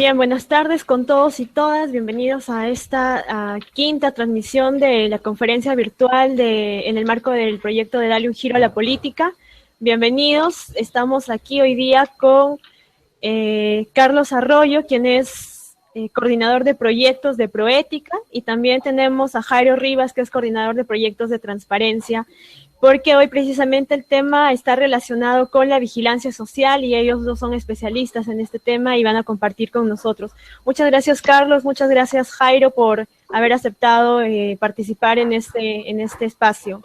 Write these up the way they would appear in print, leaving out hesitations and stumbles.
Bien, buenas tardes con todos y todas. Bienvenidos a esta quinta transmisión de la conferencia virtual en el marco del proyecto de Darle un Giro a la Política. Bienvenidos. Estamos aquí hoy día con Carlos Arroyo, quien es coordinador de proyectos de Proética, y también tenemos a Jairo Rivas, que es coordinador de proyectos de transparencia, porque hoy precisamente el tema está relacionado con la vigilancia social y ellos dos son especialistas en este tema y van a compartir con nosotros. Muchas gracias, Carlos, muchas gracias, Jairo, por haber aceptado participar en este espacio.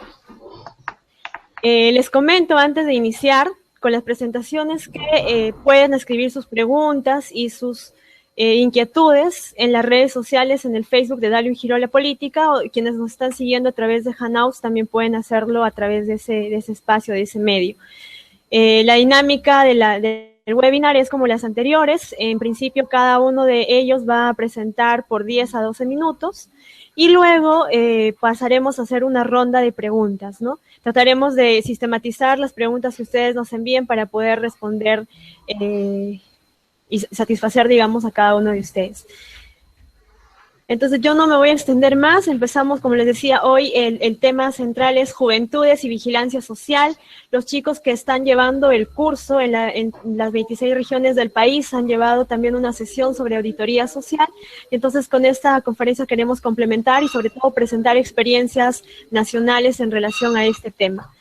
Les comento antes de iniciar con las presentaciones que pueden escribir sus preguntas y sus inquietudes en las redes sociales, en el Facebook de Darle un Giro a la Política, o quienes nos están siguiendo a través de Hangouts también pueden hacerlo a través de ese espacio, de ese medio. La dinámica del webinar es como las anteriores. En principio, cada uno de ellos va a presentar por 10 a 12 minutos y luego pasaremos a hacer una ronda de preguntas, ¿no? Trataremos de sistematizar las preguntas que ustedes nos envíen para poder responder y satisfacer, digamos, a cada uno de ustedes. Entonces yo no me voy a extender más. Empezamos, como les decía, hoy el tema central es juventudes y vigilancia social. Los chicos que están llevando el curso en las 26 regiones del país han llevado también una sesión sobre auditoría social. Entonces con esta conferencia queremos complementar y sobre todo presentar experiencias nacionales en relación a este tema.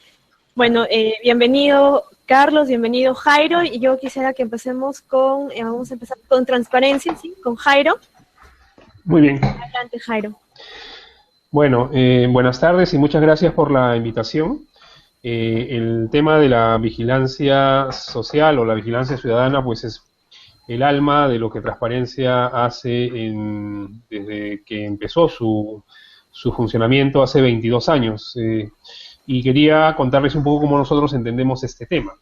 Bueno, bienvenido Carlos, bienvenido Jairo, y yo quisiera que empecemos vamos a empezar con transparencia, ¿sí? Con Jairo. Muy bien. Adelante, Jairo. Bueno, buenas tardes y muchas gracias por la invitación. El tema de la vigilancia social o la vigilancia ciudadana, pues es el alma de lo que Transparencia hace desde que empezó su funcionamiento hace 22 años. Y quería contarles un poco cómo nosotros entendemos este tema.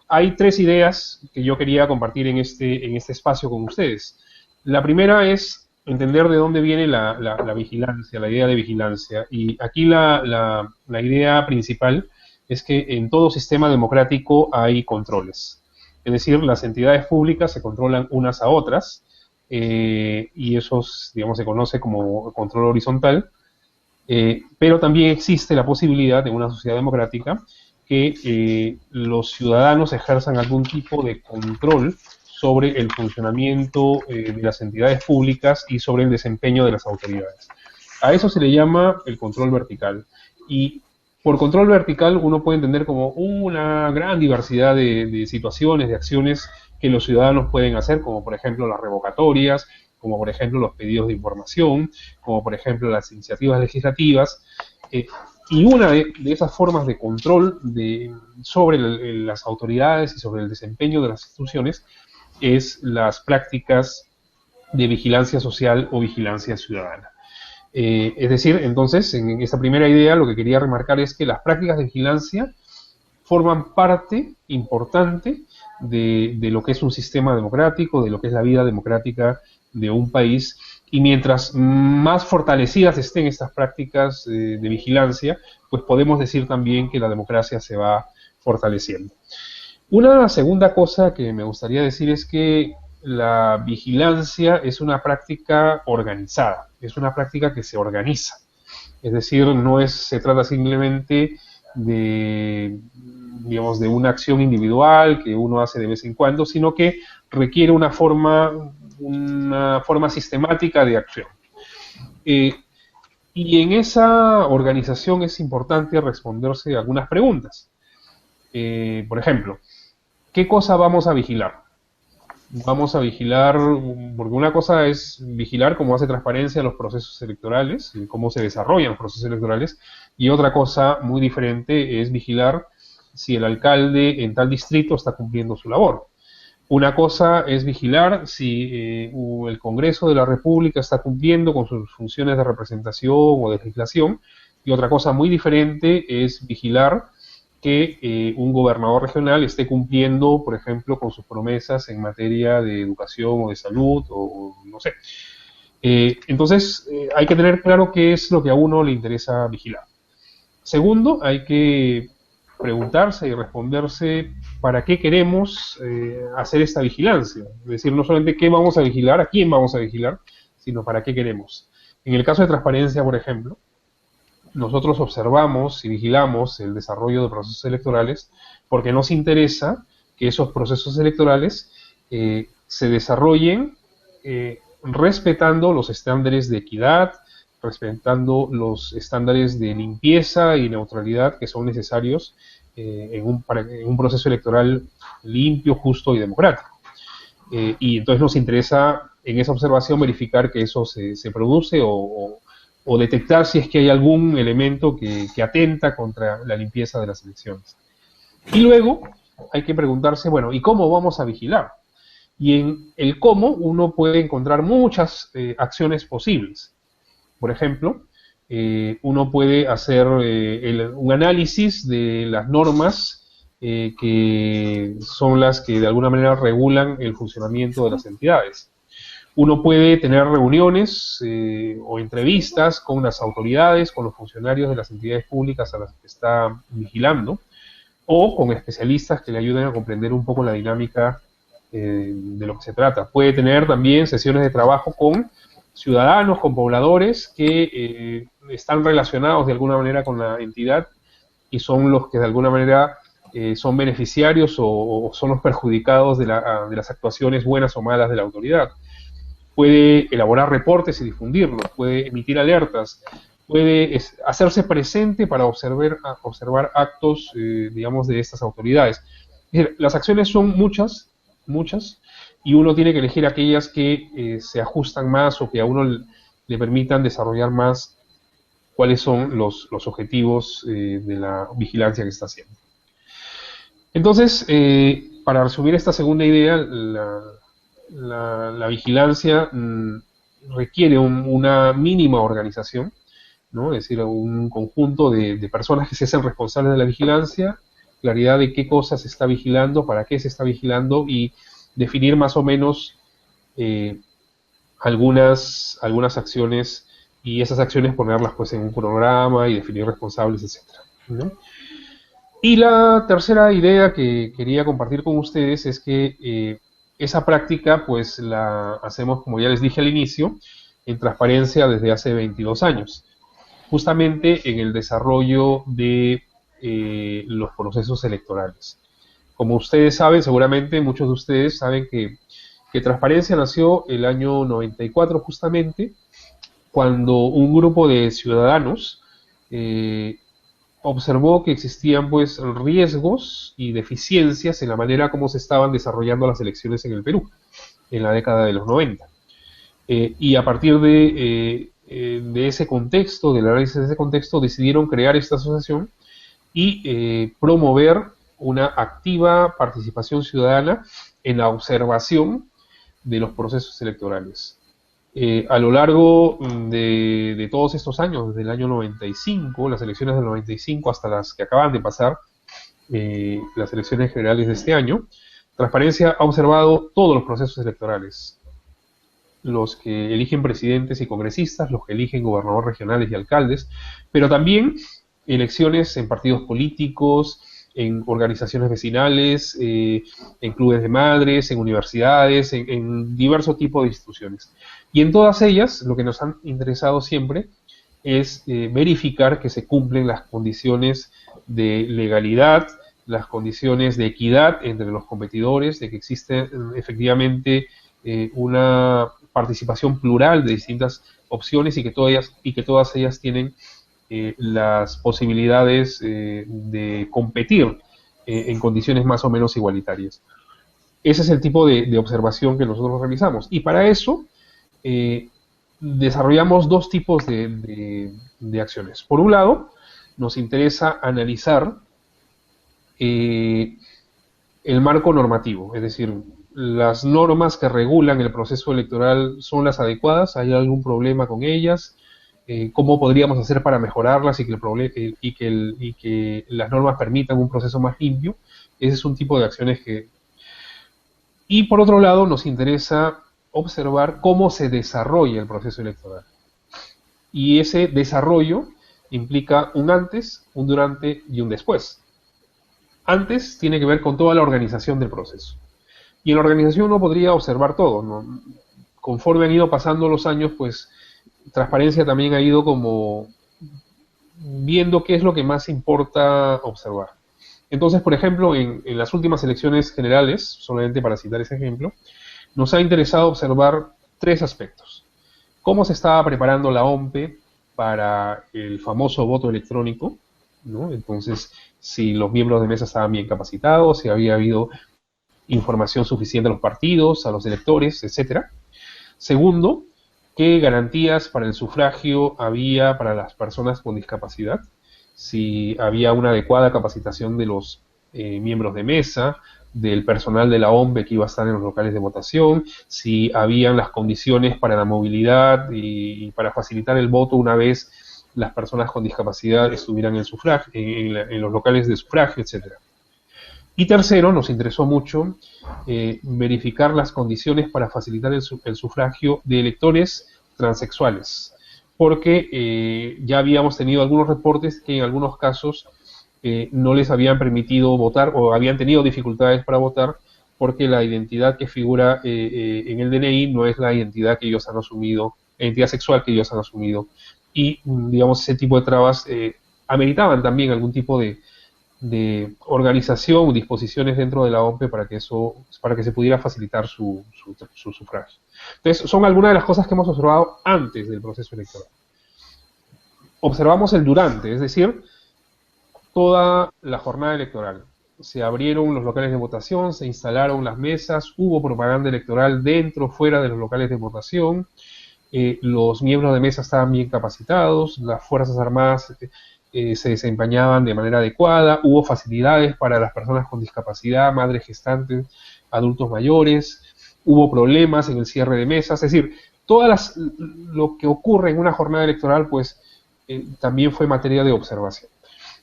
Hay tres ideas que yo quería compartir en este espacio con ustedes. La primera es entender de dónde viene la vigilancia, la idea de vigilancia. Y aquí la idea principal es que en todo sistema democrático hay controles. Es decir, las entidades públicas se controlan unas a otras, y eso, digamos, se conoce como control horizontal. Pero también existe la posibilidad en una sociedad democrática que los ciudadanos ejerzan algún tipo de control sobre el funcionamiento de las entidades públicas y sobre el desempeño de las autoridades. A eso se le llama el control vertical. Y por control vertical uno puede entender como una gran diversidad de situaciones, de acciones que los ciudadanos pueden hacer, como por ejemplo las revocatorias, como por ejemplo los pedidos de información, como por ejemplo las iniciativas legislativas, y una de esas formas de control sobre las autoridades y sobre el desempeño de las instituciones es las prácticas de vigilancia social o vigilancia ciudadana. Es decir, entonces, en esta primera idea lo que quería remarcar es que las prácticas de vigilancia forman parte importante de lo que es un sistema democrático, de lo que es la vida democrática de un país, y mientras más fortalecidas estén estas prácticas de vigilancia, pues podemos decir también que la democracia se va fortaleciendo. Una segunda cosa que me gustaría decir es que la vigilancia es una práctica organizada, es una práctica que se organiza. Es decir, no se trata simplemente de una acción individual que uno hace de vez en cuando, sino que requiere una forma sistemática de acción. Y en esa organización es importante responderse algunas preguntas. Por ejemplo, ¿qué cosa vamos a vigilar? Vamos a vigilar, porque una cosa es vigilar cómo hace Transparencia los procesos electorales, cómo se desarrollan los procesos electorales, y otra cosa muy diferente es vigilar si el alcalde en tal distrito está cumpliendo su labor. Una cosa es vigilar si el Congreso de la República está cumpliendo con sus funciones de representación o de legislación, y otra cosa muy diferente es vigilar que un gobernador regional esté cumpliendo, por ejemplo, con sus promesas en materia de educación o de salud, o no sé. Entonces, hay que tener claro qué es lo que a uno le interesa vigilar. Segundo, hay que preguntarse y responderse para qué queremos hacer esta vigilancia. Es decir, no solamente qué vamos a vigilar, a quién vamos a vigilar, sino para qué queremos. En el caso de transparencia, por ejemplo, nosotros observamos y vigilamos el desarrollo de procesos electorales porque nos interesa que esos procesos electorales se desarrollen respetando los estándares de equidad, respetando los estándares de limpieza y neutralidad que son necesarios en un proceso electoral limpio, justo y democrático. Y entonces nos interesa en esa observación verificar que eso se produce o detectar si es que hay algún elemento que atenta contra la limpieza de las elecciones. Y luego hay que preguntarse, bueno, ¿y cómo vamos a vigilar? Y en el cómo uno puede encontrar muchas acciones posibles. Por ejemplo, uno puede hacer un análisis de las normas que son las que de alguna manera regulan el funcionamiento de las entidades. Uno puede tener reuniones o entrevistas con las autoridades, con los funcionarios de las entidades públicas a las que está vigilando, o con especialistas que le ayuden a comprender un poco la dinámica de lo que se trata. Puede tener también sesiones de trabajo con ciudadanos, con pobladores que están relacionados de alguna manera con la entidad y son los que de alguna manera son beneficiarios o son los perjudicados de las actuaciones buenas o malas de la autoridad. Puede elaborar reportes y difundirlos, puede emitir alertas, puede hacerse presente para observar actos, digamos, de estas autoridades. Es decir, las acciones son muchas, y uno tiene que elegir aquellas que se ajustan más o que a uno le permitan desarrollar más cuáles son los objetivos de la vigilancia que está haciendo. Entonces, para resumir esta segunda idea, la vigilancia requiere una mínima organización, ¿no? Es decir, un conjunto de personas que se hacen responsables de la vigilancia, claridad de qué cosas se está vigilando, para qué se está vigilando y definir más o menos algunas acciones y esas acciones ponerlas pues en un programa y definir responsables, etcétera, ¿no? Y la tercera idea que quería compartir con ustedes es que esa práctica pues la hacemos, como ya les dije al inicio, en transparencia desde hace 22 años, justamente en el desarrollo de los procesos electorales. Como ustedes saben, seguramente muchos de ustedes saben que Transparencia nació el año 94 justamente, cuando un grupo de ciudadanos observó que existían pues riesgos y deficiencias en la manera como se estaban desarrollando las elecciones en el Perú, en la década de los 90. Y a partir de ese contexto, del análisis de ese contexto, decidieron crear esta asociación y promover una activa participación ciudadana en la observación de los procesos electorales. A lo largo de todos estos años, desde el año 95, las elecciones del 95 hasta las que acaban de pasar, las elecciones generales de este año, Transparencia ha observado todos los procesos electorales, los que eligen presidentes y congresistas, los que eligen gobernadores regionales y alcaldes, pero también elecciones en partidos políticos, en organizaciones vecinales, en clubes de madres, en universidades, en diversos tipos de instituciones. Y en todas ellas, lo que nos han interesado siempre es verificar que se cumplen las condiciones de legalidad, las condiciones de equidad entre los competidores, de que existe efectivamente una participación plural de distintas opciones y que todas ellas tienen las posibilidades de competir en condiciones más o menos igualitarias. Ese es el tipo de observación que nosotros realizamos. Y para eso desarrollamos dos tipos de acciones. Por un lado, nos interesa analizar el marco normativo, es decir, las normas que regulan el proceso electoral son las adecuadas, hay algún problema con ellas, cómo podríamos hacer para mejorarlas y que las normas permitan un proceso más limpio. Ese es un tipo de acciones que... Y por otro lado nos interesa observar cómo se desarrolla el proceso electoral. Y ese desarrollo implica un antes, un durante y un después. Antes tiene que ver con toda la organización del proceso. Y en la organización uno podría observar todo, ¿no? Conforme han ido pasando los años, pues Transparencia también ha ido como viendo qué es lo que más importa observar. Entonces, por ejemplo, en las últimas elecciones generales, solamente para citar ese ejemplo, nos ha interesado observar tres aspectos. Cómo se estaba preparando la OMPE para el famoso voto electrónico, ¿no? Entonces, si los miembros de mesa estaban bien capacitados, si había habido información suficiente a los partidos, a los electores, etcétera. Segundo, qué garantías para el sufragio había para las personas con discapacidad, si había una adecuada capacitación de los miembros de mesa, del personal de la OMPE que iba a estar en los locales de votación, si habían las condiciones para la movilidad y para facilitar el voto una vez las personas con discapacidad estuvieran en, sufragio, en los locales de sufragio, etcétera. Y tercero, nos interesó mucho verificar las condiciones para facilitar el sufragio de electores transexuales, porque ya habíamos tenido algunos reportes que en algunos casos no les habían permitido votar o habían tenido dificultades para votar porque la identidad que figura en el DNI no es la identidad que ellos han asumido, la identidad sexual que ellos han asumido. Y, digamos, ese tipo de trabas ameritaban también algún tipo de organización, disposiciones dentro de la OMPE para que se pudiera facilitar su sufragio. Entonces, son algunas de las cosas que hemos observado antes del proceso electoral. Observamos el durante, es decir, toda la jornada electoral. Se abrieron los locales de votación, se instalaron las mesas, hubo propaganda electoral dentro, fuera de los locales de votación, los miembros de mesa estaban bien capacitados, las Fuerzas Armadas se desempeñaban de manera adecuada, hubo facilidades para las personas con discapacidad, madres gestantes, adultos mayores, hubo problemas en el cierre de mesas, es decir, lo que ocurre en una jornada electoral pues también fue materia de observación.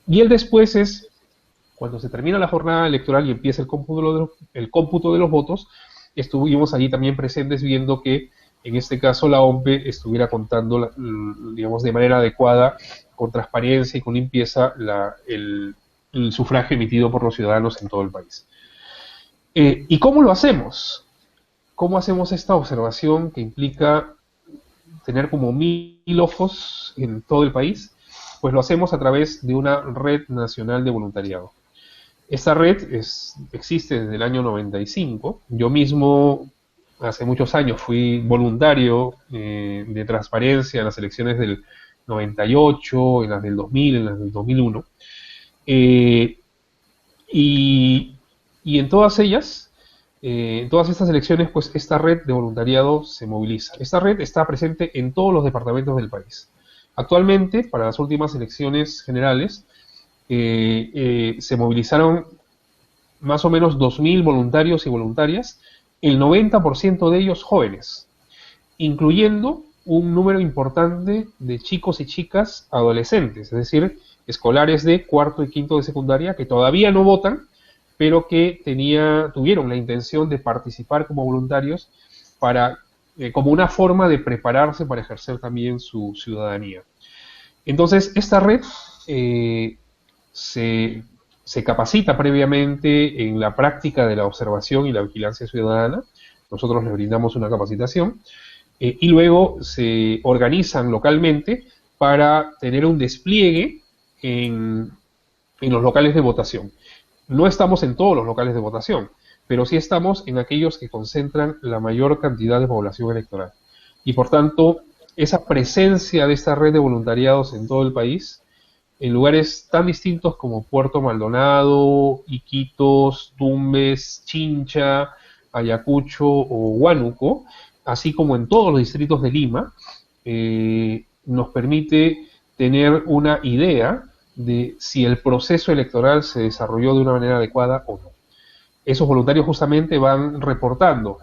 Y el después es, cuando se termina la jornada electoral y empieza el cómputo de los votos, estuvimos allí también presentes viendo que en este caso la OMPE estuviera contando, digamos, de manera adecuada, con transparencia y con limpieza, el sufragio emitido por los ciudadanos en todo el país. ¿Y cómo lo hacemos? ¿Cómo hacemos esta observación que implica tener como 1000 ojos en todo el país? Pues lo hacemos a través de una red nacional de voluntariado. Esta red existe desde el año 95. Yo mismo, hace muchos años, fui voluntario de Transparencia en las elecciones del 98, en las del 2000, en las del 2001. Y en todas ellas, en todas estas elecciones, pues esta red de voluntariado se moviliza. Esta red está presente en todos los departamentos del país. Actualmente, para las últimas elecciones generales, se movilizaron más o menos 2000 voluntarios y voluntarias, el 90% de ellos jóvenes, incluyendo un número importante de chicos y chicas adolescentes, es decir, escolares de cuarto y quinto de secundaria que todavía no votan, pero que tuvieron la intención de participar como voluntarios como una forma de prepararse para ejercer también su ciudadanía. Entonces, esta red se capacita previamente en la práctica de la observación y la vigilancia ciudadana. Nosotros les brindamos una capacitación y luego se organizan localmente para tener un despliegue en los locales de votación. No estamos en todos los locales de votación, pero sí estamos en aquellos que concentran la mayor cantidad de población electoral. Y por tanto, esa presencia de esta red de voluntariados en todo el país, en lugares tan distintos como Puerto Maldonado, Iquitos, Tumbes, Chincha, Ayacucho o Huánuco, así como en todos los distritos de Lima, nos permite tener una idea de si el proceso electoral se desarrolló de una manera adecuada o no. Esos voluntarios justamente van reportando.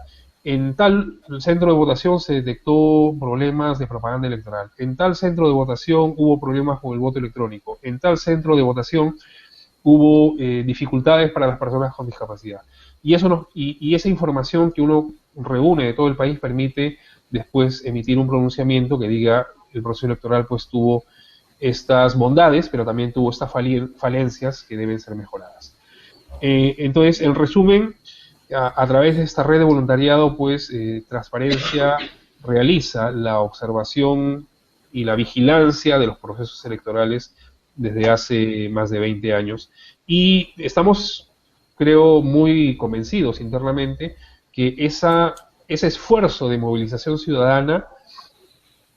En tal centro de votación se detectó problemas de propaganda electoral. En tal centro de votación hubo problemas con el voto electrónico. En tal centro de votación hubo dificultades para las personas con discapacidad. Y esa información que uno reúne de todo el país permite después emitir un pronunciamiento que diga el proceso electoral pues tuvo estas bondades, pero también tuvo estas falencias que deben ser mejoradas. Entonces, en resumen, a través de esta red de voluntariado, pues Transparencia realiza la observación y la vigilancia de los procesos electorales desde hace más de 20 años. Y estamos, creo, muy convencidos internamente que ese esfuerzo de movilización ciudadana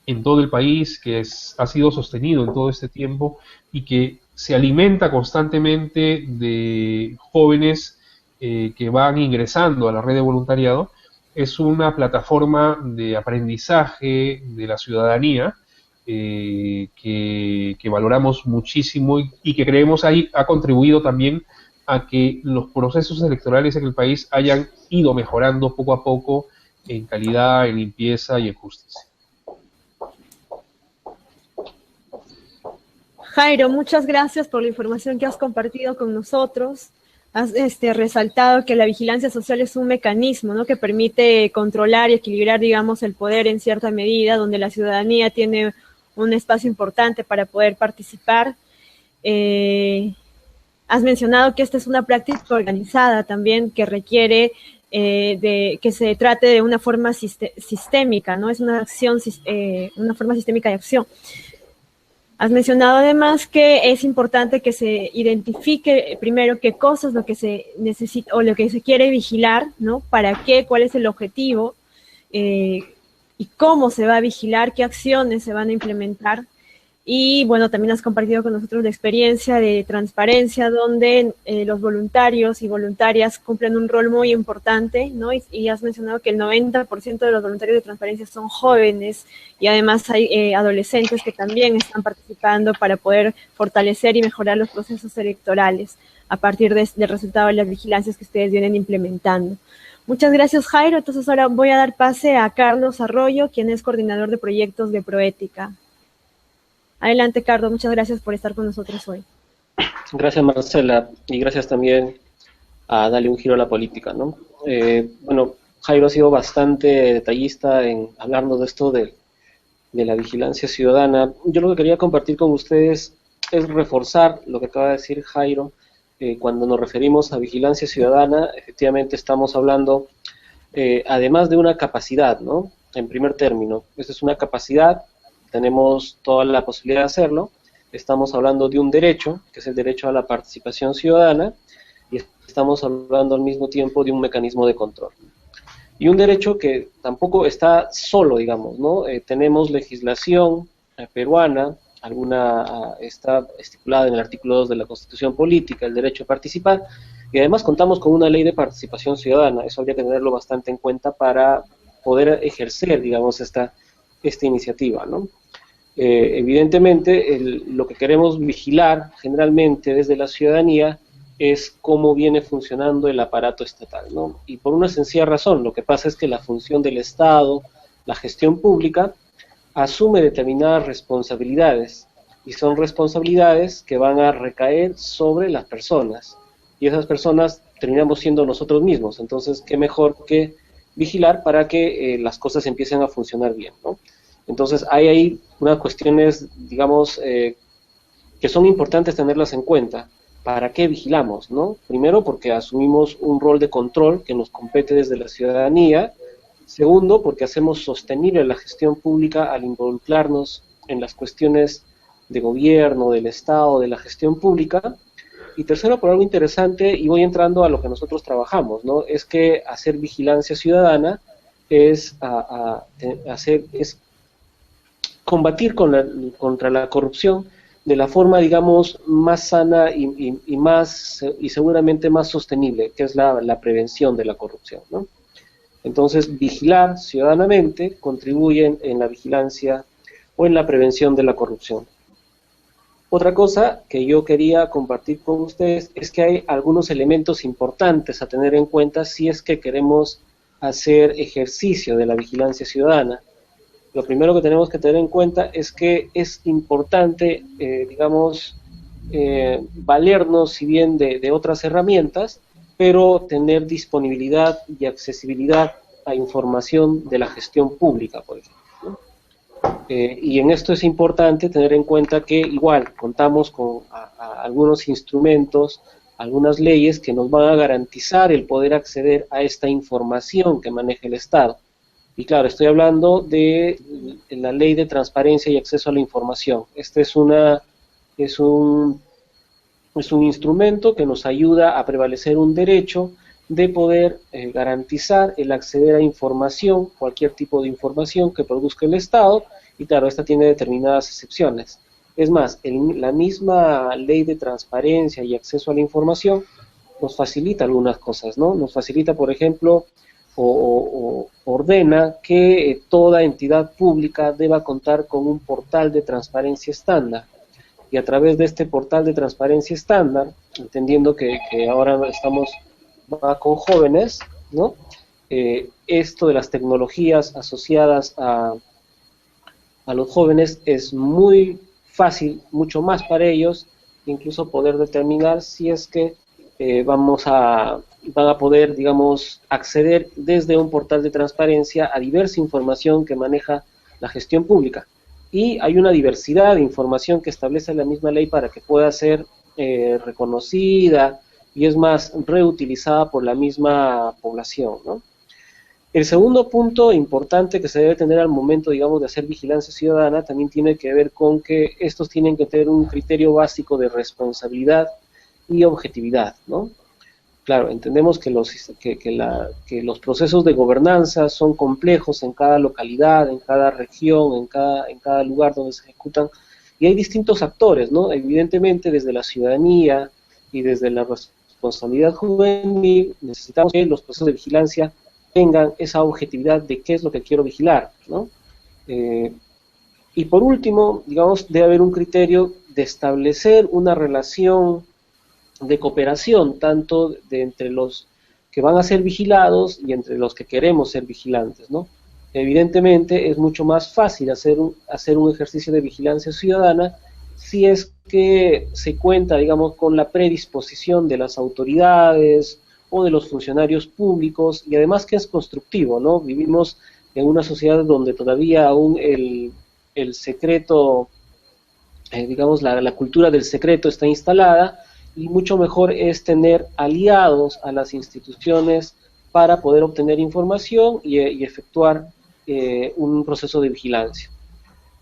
en todo el país, que ha sido sostenido en todo este tiempo y que se alimenta constantemente de jóvenes que van ingresando a la red de voluntariado, es una plataforma de aprendizaje de la ciudadanía que valoramos muchísimo y que creemos ha contribuido también a que los procesos electorales en el país hayan ido mejorando poco a poco en calidad, en limpieza y en justicia. Jairo, muchas gracias por la información que has compartido con nosotros. Has resaltado que la vigilancia social es un mecanismo, ¿no?, que permite controlar y equilibrar, digamos, el poder en cierta medida, donde la ciudadanía tiene un espacio importante para poder participar. Has mencionado que esta es una práctica organizada también, que requiere de que se trate de una forma sistémica, ¿no? Es una acción, una forma sistémica de acción. Has mencionado además que es importante que se identifique primero qué cosas lo que se necesita o lo que se quiere vigilar, ¿no? Para qué, cuál es el objetivo y cómo se va a vigilar, qué acciones se van a implementar. Y bueno, también has compartido con nosotros la experiencia de Transparencia, donde los voluntarios y voluntarias cumplen un rol muy importante, ¿no? Y has mencionado que el 90% de los voluntarios de Transparencia son jóvenes y además hay adolescentes que también están participando para poder fortalecer y mejorar los procesos electorales a partir del resultado de las vigilancias que ustedes vienen implementando. Muchas gracias, Jairo. Entonces ahora voy a dar pase a Carlos Arroyo, quien es coordinador de proyectos de Proética. Adelante, Carlos, muchas gracias por estar con nosotros hoy. Gracias, Marcela, y gracias también a Dale un Giro a la Política, ¿no? Bueno, Jairo ha sido bastante detallista en hablarnos de esto de la vigilancia ciudadana. Yo lo que quería compartir con ustedes es reforzar lo que acaba de decir Jairo. Cuando nos referimos a vigilancia ciudadana, efectivamente estamos hablando, además de una capacidad, ¿no? En primer término, esta es una capacidad. Tenemos toda la posibilidad de hacerlo. Estamos hablando de un derecho, que es el derecho a la participación ciudadana, y estamos hablando al mismo tiempo de un mecanismo de control. Y un derecho que tampoco está solo, digamos, ¿no? Tenemos legislación peruana, está estipulada en el artículo 2 de la Constitución Política, el derecho a participar, y además contamos con una ley de participación ciudadana. Eso habría que tenerlo bastante en cuenta para poder ejercer, digamos, esta iniciativa, ¿no? Evidentemente, lo que queremos vigilar generalmente desde la ciudadanía es cómo viene funcionando el aparato estatal, ¿no? Y por una sencilla razón, lo que pasa es que la función del Estado, la gestión pública, asume determinadas responsabilidades, y son responsabilidades que van a recaer sobre las personas, y esas personas terminamos siendo nosotros mismos. Entonces, qué mejor que vigilar para que las cosas empiecen a funcionar bien, ¿no? Entonces hay ahí unas cuestiones, digamos, que son importantes tenerlas en cuenta. ¿Para qué vigilamos, no? Primero, porque asumimos un rol de control que nos compete desde la ciudadanía. Segundo, porque hacemos sostenible la gestión pública al involucrarnos en las cuestiones de gobierno, del Estado, de la gestión pública. Y tercero, por algo interesante, y voy entrando a lo que nosotros trabajamos, ¿no? Es que hacer vigilancia ciudadana es combatir contra la corrupción de la forma, digamos, más sana y seguramente más sostenible, que es la prevención de la corrupción, ¿no? Entonces, vigilar ciudadanamente contribuye en la vigilancia o en la prevención de la corrupción. Otra cosa que yo quería compartir con ustedes es que hay algunos elementos importantes a tener en cuenta si es que queremos hacer ejercicio de la vigilancia ciudadana. Lo primero que tenemos que tener en cuenta es que es importante, digamos, valernos, si bien de otras herramientas, pero tener disponibilidad y accesibilidad a información de la gestión pública, por ejemplo, ¿no? Y en esto es importante tener en cuenta que igual contamos con algunos instrumentos, algunas leyes que nos van a garantizar el poder acceder a esta información que maneja el Estado. Y claro, estoy hablando de la Ley de Transparencia y Acceso a la Información. Este es un instrumento que nos ayuda a prevalecer un derecho de poder garantizar el acceder a información, cualquier tipo de información que produzca el Estado, y claro, esta tiene determinadas excepciones. Es más, la misma Ley de Transparencia y Acceso a la Información nos facilita algunas cosas, ¿no? Nos facilita, por ejemplo, o ordena que toda entidad pública deba contar con un portal de transparencia estándar. Y a través de este portal de transparencia estándar, entendiendo que ahora estamos con jóvenes, ¿no? Esto de las tecnologías asociadas a los jóvenes es muy fácil, mucho más para ellos, incluso poder determinar si es que van a poder, digamos, acceder desde un portal de transparencia a diversa información que maneja la gestión pública. Y hay una diversidad de información que establece la misma ley para que pueda ser reconocida y es más, reutilizada por la misma población, ¿no? El segundo punto importante que se debe tener al momento, digamos, de hacer vigilancia ciudadana también tiene que ver con que estos tienen que tener un criterio básico de responsabilidad y objetividad, ¿no? Claro, entendemos que los procesos de gobernanza son complejos en cada localidad, en cada región, en cada lugar donde se ejecutan, y hay distintos actores, ¿no? Evidentemente, desde la ciudadanía y desde la responsabilidad juvenil, necesitamos que los procesos de vigilancia tengan esa objetividad de qué es lo que quiero vigilar, ¿no? Y por último, digamos, debe haber un criterio de establecer una relación de cooperación, tanto entre los que van a ser vigilados y entre los que queremos ser vigilantes, ¿no? Evidentemente es mucho más fácil hacer un ejercicio de vigilancia ciudadana si es que se cuenta, digamos, con la predisposición de las autoridades o de los funcionarios públicos, y además que es constructivo, ¿no? Vivimos en una sociedad donde todavía aún el secreto, digamos, la cultura del secreto está instalada, y mucho mejor es tener aliados a las instituciones para poder obtener información y efectuar un proceso de vigilancia.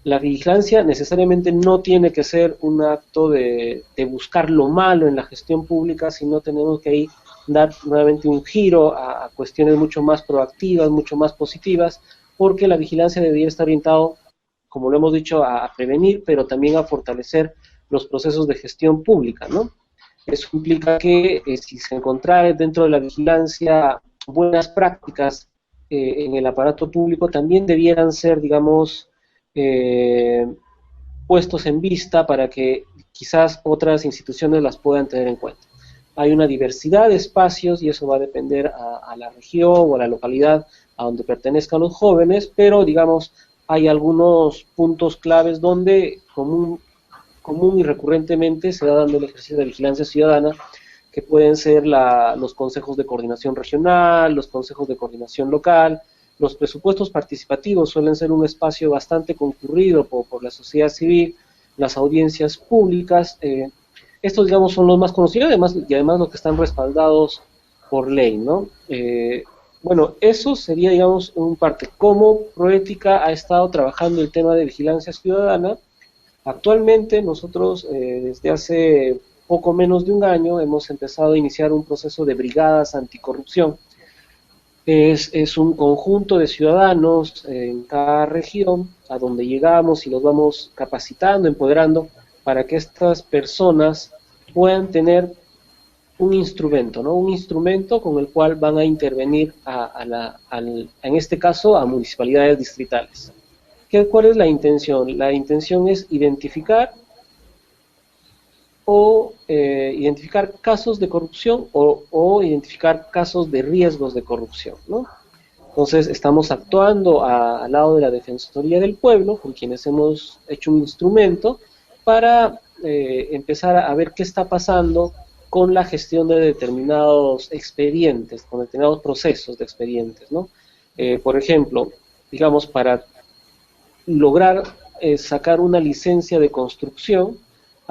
La vigilancia necesariamente no tiene que ser un acto de buscar lo malo en la gestión pública, sino tenemos que ahí dar nuevamente un giro a cuestiones mucho más proactivas, mucho más positivas, porque la vigilancia debería estar orientado, como lo hemos dicho, a prevenir, pero también a fortalecer los procesos de gestión pública, ¿no? Eso implica que si se encontrara dentro de la vigilancia buenas prácticas en el aparato público, también debieran ser, digamos, puestos en vista para que quizás otras instituciones las puedan tener en cuenta. Hay una diversidad de espacios y eso va a depender a la región o a la localidad a donde pertenezcan los jóvenes, pero digamos hay algunos puntos claves donde común y recurrentemente se va dando el ejercicio de vigilancia ciudadana, que pueden ser los consejos de coordinación regional, los consejos de coordinación local. Los presupuestos participativos suelen ser un espacio bastante concurrido por la sociedad civil, las audiencias públicas. Estos, digamos, son los más conocidos y además los que están respaldados por ley, ¿no? Bueno, eso sería, digamos, un parte. ¿Cómo Proética ha estado trabajando el tema de vigilancia ciudadana? Actualmente nosotros, desde hace poco menos de un año, hemos empezado a iniciar un proceso de brigadas anticorrupción. Es un conjunto de ciudadanos en cada región a donde llegamos y los vamos capacitando, empoderando, para que estas personas puedan tener un instrumento, ¿no? Un instrumento con el cual van a intervenir en este caso a municipalidades distritales. ¿Cuál es la intención? La intención es identificar casos de corrupción o identificar casos de riesgos de corrupción, ¿no? Entonces estamos actuando al lado de la Defensoría del Pueblo, con quienes hemos hecho un instrumento para empezar a ver qué está pasando con la gestión de determinados expedientes, con determinados procesos de expedientes, ¿no? Por ejemplo, digamos, para lograr sacar una licencia de construcción,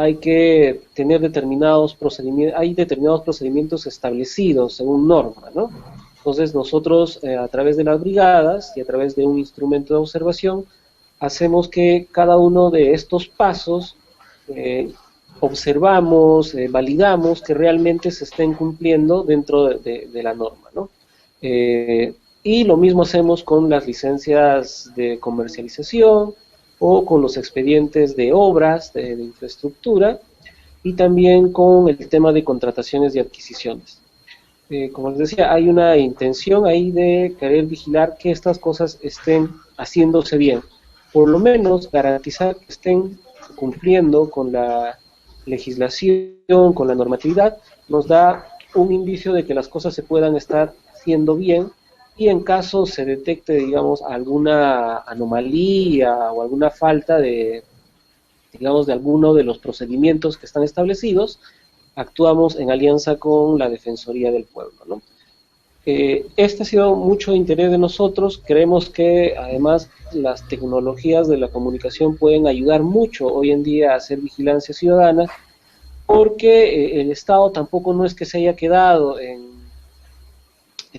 hay que tener determinados procedimientos establecidos según norma, ¿no? Entonces nosotros a través de las brigadas y a través de un instrumento de observación hacemos que cada uno de estos pasos observamos, validamos que realmente se estén cumpliendo dentro de la norma, ¿no? Y lo mismo hacemos con las licencias de comercialización o con los expedientes de obras, de infraestructura, y también con el tema de contrataciones y adquisiciones. Como les decía, hay una intención ahí de querer vigilar que estas cosas estén haciéndose bien, por lo menos garantizar que estén cumpliendo con la legislación, con la normatividad, nos da un indicio de que las cosas se puedan estar haciendo bien, y en caso se detecte, digamos, alguna anomalía o alguna falta de, digamos, de alguno de los procedimientos que están establecidos, actuamos en alianza con la Defensoría del Pueblo, ¿no? Este ha sido mucho interés de nosotros. Creemos que además las tecnologías de la comunicación pueden ayudar mucho hoy en día a hacer vigilancia ciudadana, porque el Estado tampoco no es que se haya quedado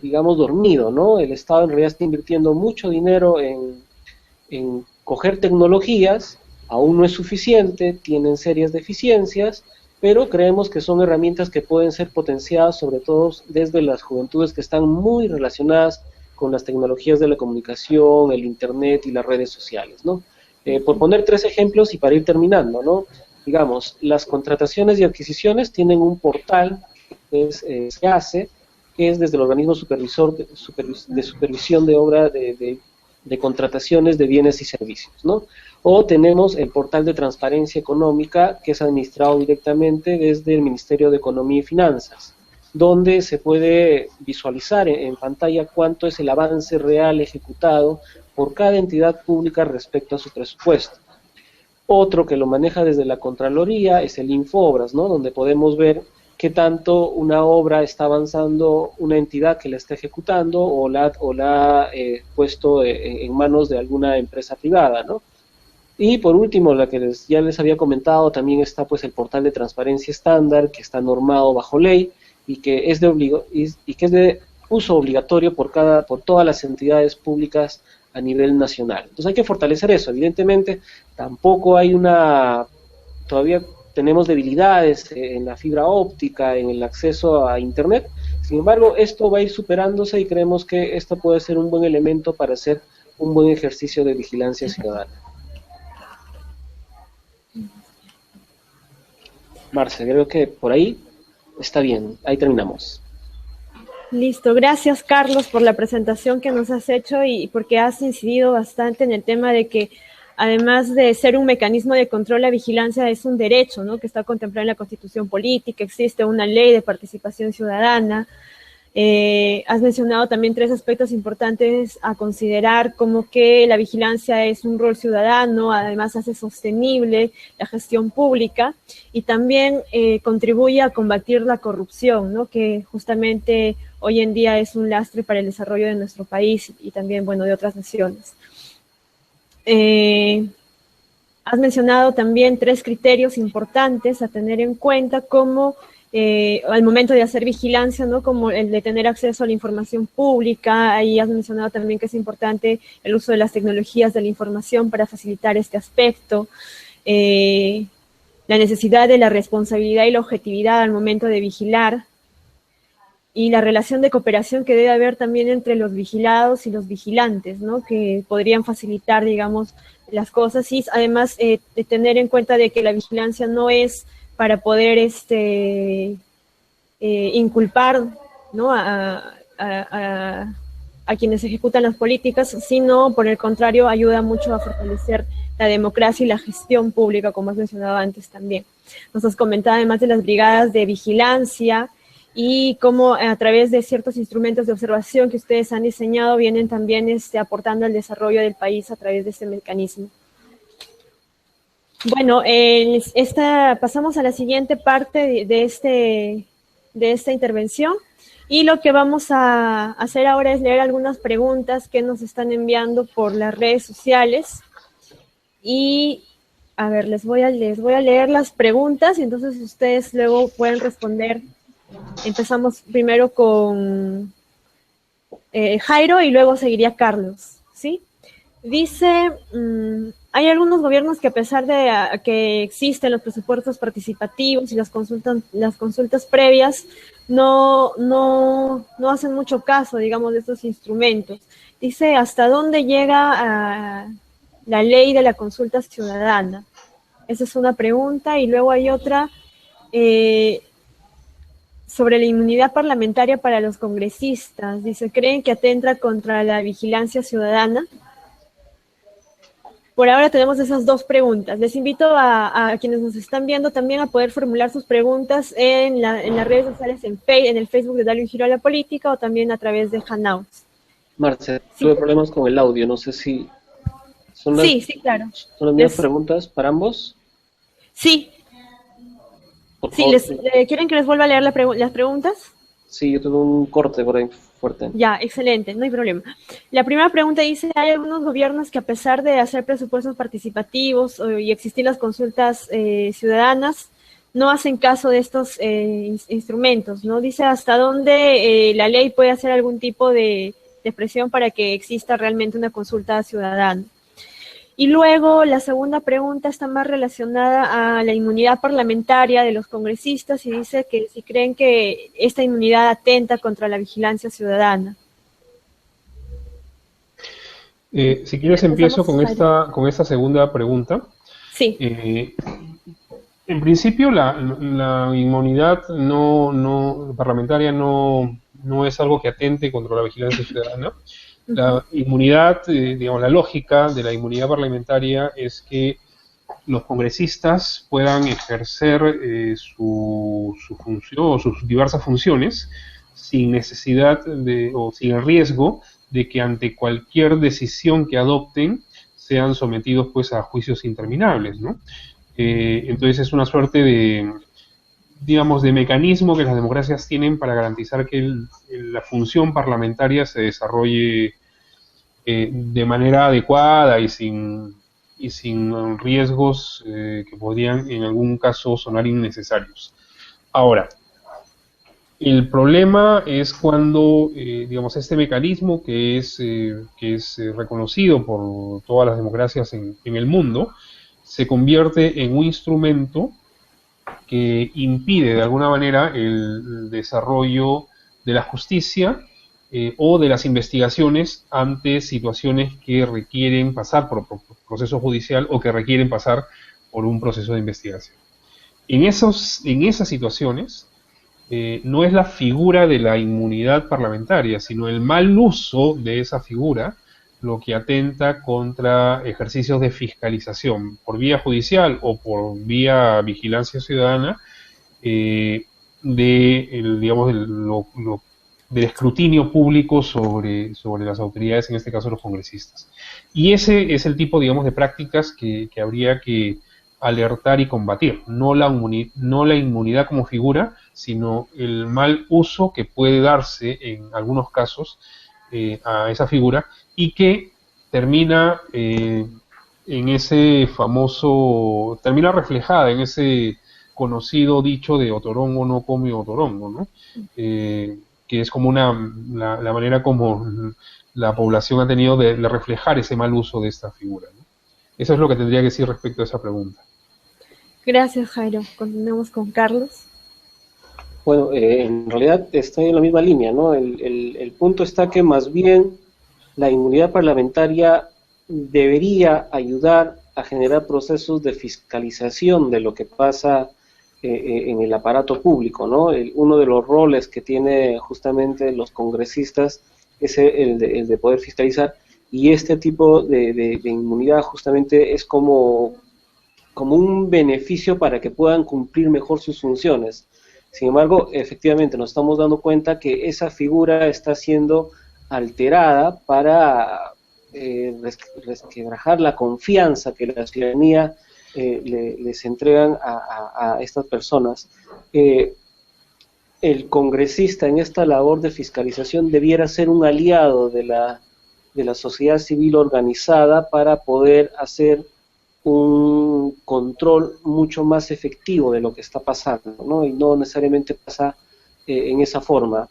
digamos, dormido, ¿no? El Estado en realidad está invirtiendo mucho dinero en coger tecnologías, aún no es suficiente, tienen serias deficiencias, pero creemos que son herramientas que pueden ser potenciadas, sobre todo desde las juventudes que están muy relacionadas con las tecnologías de la comunicación, el Internet y las redes sociales, ¿no? Por poner 3 ejemplos y para ir terminando, ¿no? Digamos, las contrataciones y adquisiciones tienen un portal que se hace, que es desde el organismo supervisor de supervisión de obra de contrataciones de bienes y servicios, ¿no? O tenemos el portal de transparencia económica, que es administrado directamente desde el Ministerio de Economía y Finanzas, donde se puede visualizar en pantalla cuánto es el avance real ejecutado por cada entidad pública respecto a su presupuesto. Otro que lo maneja desde la Contraloría es el Infobras, ¿no? Donde podemos ver qué tanto una obra está avanzando una entidad que la está ejecutando o la ha puesto en manos de alguna empresa privada, ¿no? Y por último, la que ya les había comentado, también está pues el portal de transparencia estándar, que está normado bajo ley y que es de uso obligatorio por todas las entidades públicas a nivel nacional. Entonces hay que fortalecer eso. Evidentemente tampoco todavía tenemos debilidades en la fibra óptica, en el acceso a Internet. Sin embargo, esto va a ir superándose y creemos que esto puede ser un buen elemento para hacer un buen ejercicio de vigilancia ciudadana. Marce, creo que por ahí está bien. Ahí terminamos. Listo, gracias Carlos por la presentación que nos has hecho y porque has incidido bastante en el tema de que además de ser un mecanismo de control, la vigilancia es un derecho, ¿no? Que está contemplado en la Constitución Política, existe una ley de participación ciudadana. Has mencionado también 3 aspectos importantes a considerar, como que la vigilancia es un rol ciudadano, además hace sostenible la gestión pública y también contribuye a combatir la corrupción, ¿no? Que justamente hoy en día es un lastre para el desarrollo de nuestro país y también, bueno, de otras naciones. Has mencionado también 3 criterios importantes a tener en cuenta como al momento de hacer vigilancia, ¿no? Como el de tener acceso a la información pública. Ahí has mencionado también que es importante el uso de las tecnologías de la información para facilitar este aspecto, la necesidad de la responsabilidad y la objetividad al momento de vigilar, y la relación de cooperación que debe haber también entre los vigilados y los vigilantes, ¿no? Que podrían facilitar, digamos, las cosas, y además de tener en cuenta de que la vigilancia no es para poder inculpar, ¿no? a quienes ejecutan las políticas, sino por el contrario ayuda mucho a fortalecer la democracia y la gestión pública, como has mencionado antes también. Nos has comentado además de las brigadas de vigilancia y cómo a través de ciertos instrumentos de observación que ustedes han diseñado vienen también aportando al desarrollo del país a través de este mecanismo. Bueno, pasamos a la siguiente parte de esta intervención, y lo que vamos a hacer ahora es leer algunas preguntas que nos están enviando por las redes sociales, y A ver, les voy a leer las preguntas y entonces ustedes luego pueden responder. Empezamos primero con Jairo y luego seguiría Carlos, ¿sí? Dice, hay algunos gobiernos que a pesar de que existen los presupuestos participativos y las consultas previas, no hacen mucho caso, digamos, de estos instrumentos. Dice, ¿hasta dónde llega la ley de la consulta ciudadana? Esa es una pregunta. Y luego hay otra sobre la inmunidad parlamentaria para los congresistas. Dice, ¿creen que atenta contra la vigilancia ciudadana? Por ahora tenemos esas dos preguntas. Les invito a quienes nos están viendo también a poder formular sus preguntas en las redes sociales, en el Facebook de Darle un Giro a la Política o también a través de Hangouts. Marce, Sí. tuve problemas con el audio, no sé si... Sí, claro. ¿Son las mismas preguntas para ambos? Sí. Por Sí, favor. ¿quieren que les vuelva a leer las preguntas? Sí, yo tuve un corte por ahí fuerte. Ya, excelente, no hay problema. La primera pregunta dice, hay algunos gobiernos que a pesar de hacer presupuestos participativos y existir las consultas ciudadanas, no hacen caso de estos instrumentos, ¿no? Dice hasta dónde la ley puede hacer algún tipo de presión para que exista realmente una consulta ciudadana. Y luego la segunda pregunta está más relacionada a la inmunidad parlamentaria de los congresistas y dice que si creen que esta inmunidad atenta contra la vigilancia ciudadana. Si quieres empiezo con esta segunda pregunta. Sí. En principio la inmunidad parlamentaria no es algo que atente contra la vigilancia ciudadana. La inmunidad, digamos, la lógica de la inmunidad parlamentaria es que los congresistas puedan ejercer su función o sus diversas funciones sin necesidad o sin el riesgo de que ante cualquier decisión que adopten sean sometidos pues a juicios interminables, ¿no? Entonces es una suerte de, digamos, de mecanismo que las democracias tienen para garantizar que la función parlamentaria se desarrolle de manera adecuada y sin riesgos que podrían en algún caso sonar innecesarios. Ahora, el problema es cuando, digamos, este mecanismo que es reconocido por todas las democracias en el mundo, se convierte en un instrumento que impide de alguna manera el desarrollo de la justicia o de las investigaciones ante situaciones que requieren pasar por proceso judicial o que requieren pasar por un proceso de investigación. En esas situaciones no es la figura de la inmunidad parlamentaria, sino el mal uso de esa figura lo que atenta contra ejercicios de fiscalización por vía judicial o por vía vigilancia ciudadana del escrutinio público sobre las autoridades, en este caso los congresistas. Y ese es el tipo, digamos, de prácticas que habría que alertar y combatir, no la inmunidad como figura, sino el mal uso que puede darse en algunos casos a esa figura y que termina termina reflejada en ese conocido dicho de Otorongo no come Otorongo, ¿no? Que es como la manera como la población ha tenido de reflejar ese mal uso de esta figura, ¿no? Eso es lo que tendría que decir respecto a esa pregunta. Gracias, Jairo. Continuemos con Carlos. Bueno, en realidad estoy en la misma línea, ¿no? El punto está que más bien la inmunidad parlamentaria debería ayudar a generar procesos de fiscalización de lo que pasa en el aparato público, ¿no? Uno de los roles que tiene justamente los congresistas es el de poder fiscalizar, y este tipo de inmunidad justamente es como un beneficio para que puedan cumplir mejor sus funciones. Sin embargo, efectivamente nos estamos dando cuenta que esa figura está siendo alterada para resquebrajar la confianza que la ciudadanía les entregan a estas personas. El congresista en esta labor de fiscalización debiera ser un aliado de la sociedad civil organizada para poder hacer un un control mucho más efectivo de lo que está pasando, ¿no? Y no necesariamente pasa en esa forma.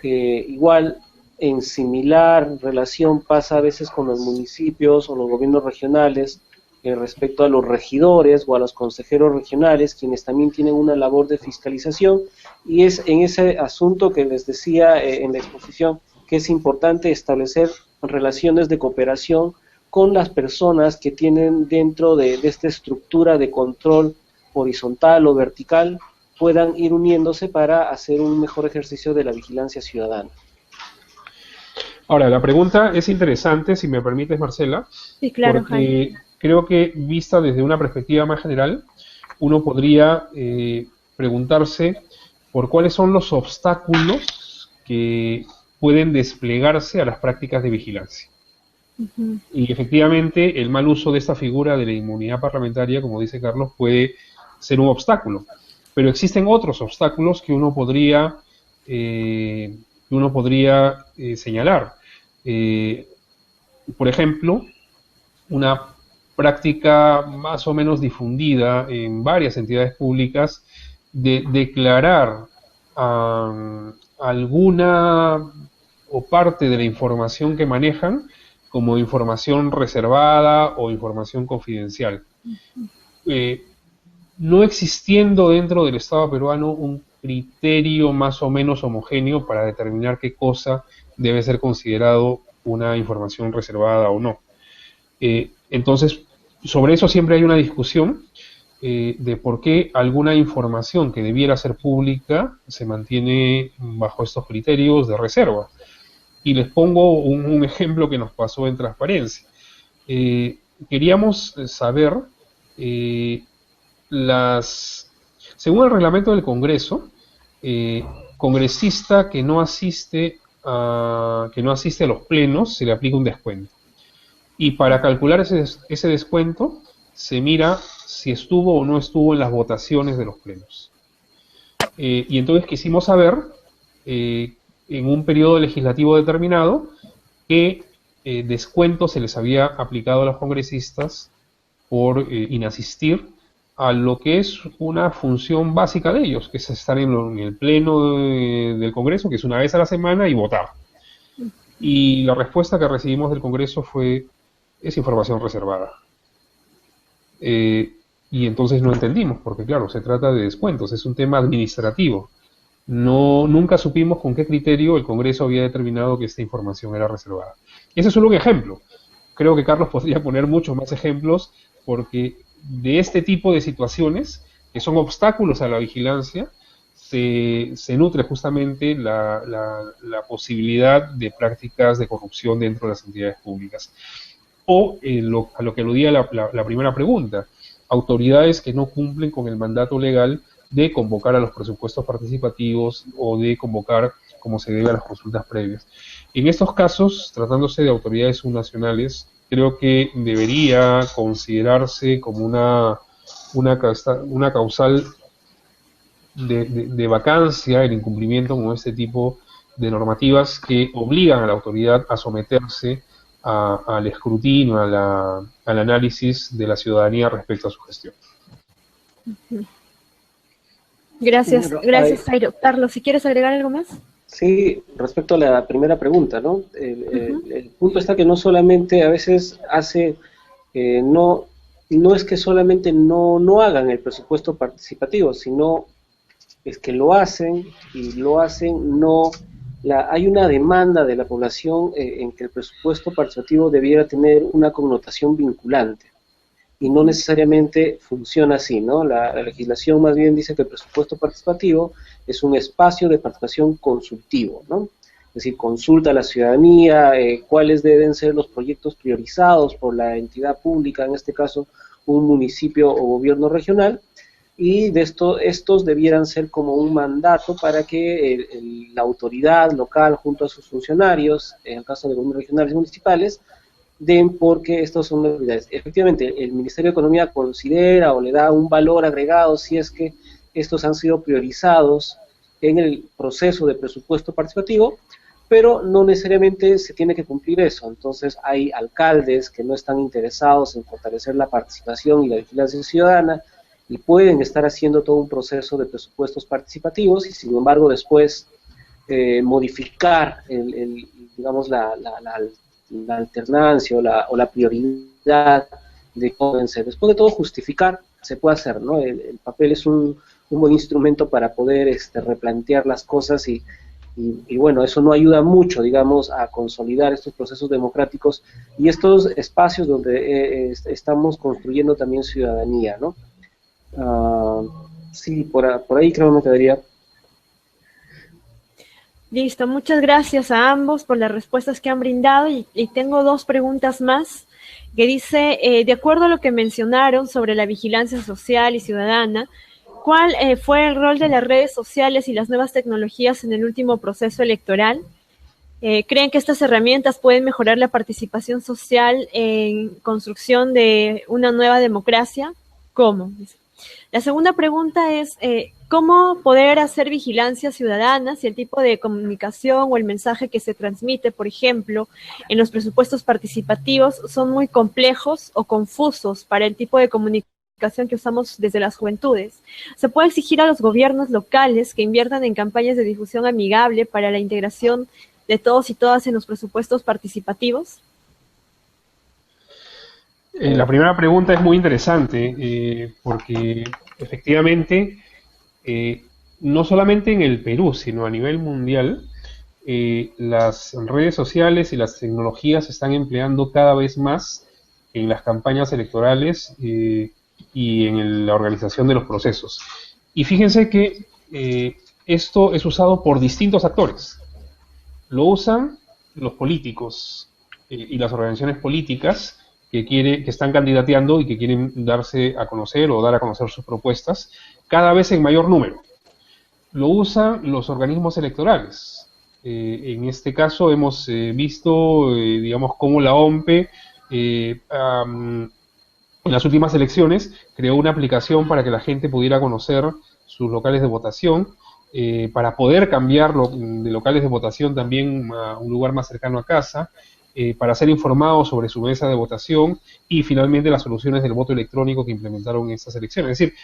Igual, en similar relación pasa a veces con los municipios o los gobiernos regionales respecto a los regidores o a los consejeros regionales, quienes también tienen una labor de fiscalización, y es en ese asunto que les decía en la exposición que es importante establecer relaciones de cooperación con las personas que tienen dentro de esta estructura de control horizontal o vertical, puedan ir uniéndose para hacer un mejor ejercicio de la vigilancia ciudadana. Ahora, la pregunta es interesante, si me permites, Marcela, Sí, claro, porque Jaime. creo que vista desde una perspectiva más general, uno podría preguntarse por cuáles son los obstáculos que pueden desplegarse a las prácticas de vigilancia. Ujú. Y efectivamente, el mal uso de esta figura de la inmunidad parlamentaria, como dice Carlos, puede ser un obstáculo. Pero existen otros obstáculos que uno podría señalar. Por ejemplo, una práctica más o menos difundida en varias entidades públicas de declarar alguna o parte de la información que manejan como información reservada o información confidencial. No existiendo dentro del Estado peruano un criterio más o menos homogéneo para determinar qué cosa debe ser considerado una información reservada o no. Entonces, sobre eso siempre hay una discusión de por qué alguna información que debiera ser pública se mantiene bajo estos criterios de reserva. Y les pongo un ejemplo que nos pasó en Transparencia. Queríamos saber, según el reglamento del Congreso, congresista que no asiste a los plenos se le aplica un descuento. Y para calcular ese descuento se mira si estuvo o no estuvo en las votaciones de los plenos. Y entonces quisimos saber, en un periodo legislativo determinado, qué descuento se les había aplicado a los congresistas por inasistir a lo que es una función básica de ellos, que es estar en el pleno del Congreso, que es una vez a la semana, y votar. Y la respuesta que recibimos del Congreso fue: es información reservada. Y entonces no entendimos, porque claro, se trata de descuentos, es un tema administrativo. Nunca supimos con qué criterio el Congreso había determinado que esta información era reservada. Y ese es solo un ejemplo. Creo que Carlos podría poner muchos más ejemplos, porque de este tipo de situaciones, que son obstáculos a la vigilancia, se nutre justamente la posibilidad de prácticas de corrupción dentro de las entidades públicas. O a lo que aludía la primera pregunta, autoridades que no cumplen con el mandato legal de convocar a los presupuestos participativos o de convocar como se debe a las consultas previas. En estos casos, tratándose de autoridades subnacionales, creo que debería considerarse como una causal de vacancia el incumplimiento con este tipo de normativas que obligan a la autoridad a someterse al escrutinio, al análisis de la ciudadanía respecto a su gestión. Gracias, Jairo. Carlos, si quieres agregar algo más. Sí, respecto a la primera pregunta, ¿no? El punto está que no solamente a veces no es que solamente no hagan el presupuesto participativo, sino es que lo hacen y lo hacen hay una demanda de la población en que el presupuesto participativo debiera tener una connotación vinculante. Y no necesariamente funciona así, ¿no? La legislación más bien dice que el presupuesto participativo es un espacio de participación consultivo, ¿no? Es decir, consulta a la ciudadanía cuáles deben ser los proyectos priorizados por la entidad pública, en este caso un municipio o gobierno regional, y de estos debieran ser como un mandato para que la autoridad local junto a sus funcionarios, en el caso de gobiernos regionales y municipales, den porque estos son prioridades. Efectivamente, el Ministerio de Economía considera o le da un valor agregado si es que estos han sido priorizados en el proceso de presupuesto participativo, pero no necesariamente se tiene que cumplir eso. Entonces hay alcaldes que no están interesados en fortalecer la participación y la vigilancia ciudadana y pueden estar haciendo todo un proceso de presupuestos participativos y sin embargo después modificar digamos la alternancia o la prioridad de cómo deben ser. Después de todo, justificar se puede hacer, ¿no? El papel es un buen instrumento para poder replantear las cosas y bueno, eso no ayuda mucho, digamos, a consolidar estos procesos democráticos y estos espacios donde estamos construyendo también ciudadanía, ¿no? Sí, por ahí creo que me quedaría. Listo, muchas gracias a ambos por las respuestas que han brindado y tengo dos preguntas más que dice, de acuerdo a lo que mencionaron sobre la vigilancia social y ciudadana, ¿cuál fue el rol de las redes sociales y las nuevas tecnologías en el último proceso electoral? ¿Creen que estas herramientas pueden mejorar la participación social en construcción de una nueva democracia? ¿Cómo? La segunda pregunta es, ¿cómo poder hacer vigilancia ciudadana si el tipo de comunicación o el mensaje que se transmite, por ejemplo, en los presupuestos participativos son muy complejos o confusos para el tipo de comunicación que usamos desde las juventudes? ¿Se puede exigir a los gobiernos locales que inviertan en campañas de difusión amigable para la integración de todos y todas en los presupuestos participativos? La primera pregunta es muy interesante porque efectivamente no solamente en el Perú, sino a nivel mundial, las redes sociales y las tecnologías se están empleando cada vez más en las campañas electorales y en la organización de los procesos. Y fíjense que esto es usado por distintos actores. Lo usan los políticos y las organizaciones políticas que están candidateando y que quieren darse a conocer o dar a conocer sus propuestas, cada vez en mayor número. Lo usan los organismos electorales. En este caso hemos visto, digamos, cómo la OMPE en las últimas elecciones creó una aplicación para que la gente pudiera conocer sus locales de votación, para poder cambiar de locales de votación también a un lugar más cercano a casa, para ser informados sobre su mesa de votación y finalmente las soluciones del voto electrónico que implementaron en estas elecciones. Es decir,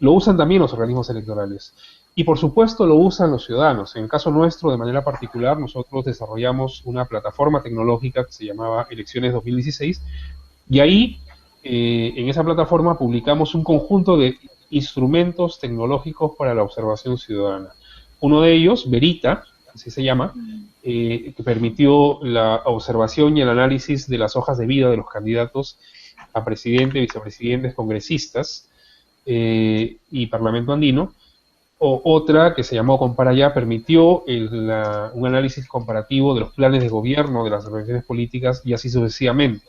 lo usan también los organismos electorales. Y por supuesto lo usan los ciudadanos. En el caso nuestro, de manera particular, nosotros desarrollamos una plataforma tecnológica que se llamaba Elecciones 2016 y ahí, en esa plataforma, publicamos un conjunto de instrumentos tecnológicos para la observación ciudadana. Uno de ellos, Verita, así se llama, que permitió la observación y el análisis de las hojas de vida de los candidatos a presidente, vicepresidentes, congresistas y Parlamento Andino. Otra, que se llamó Compara Ya, permitió un análisis comparativo de los planes de gobierno de las organizaciones políticas y así sucesivamente.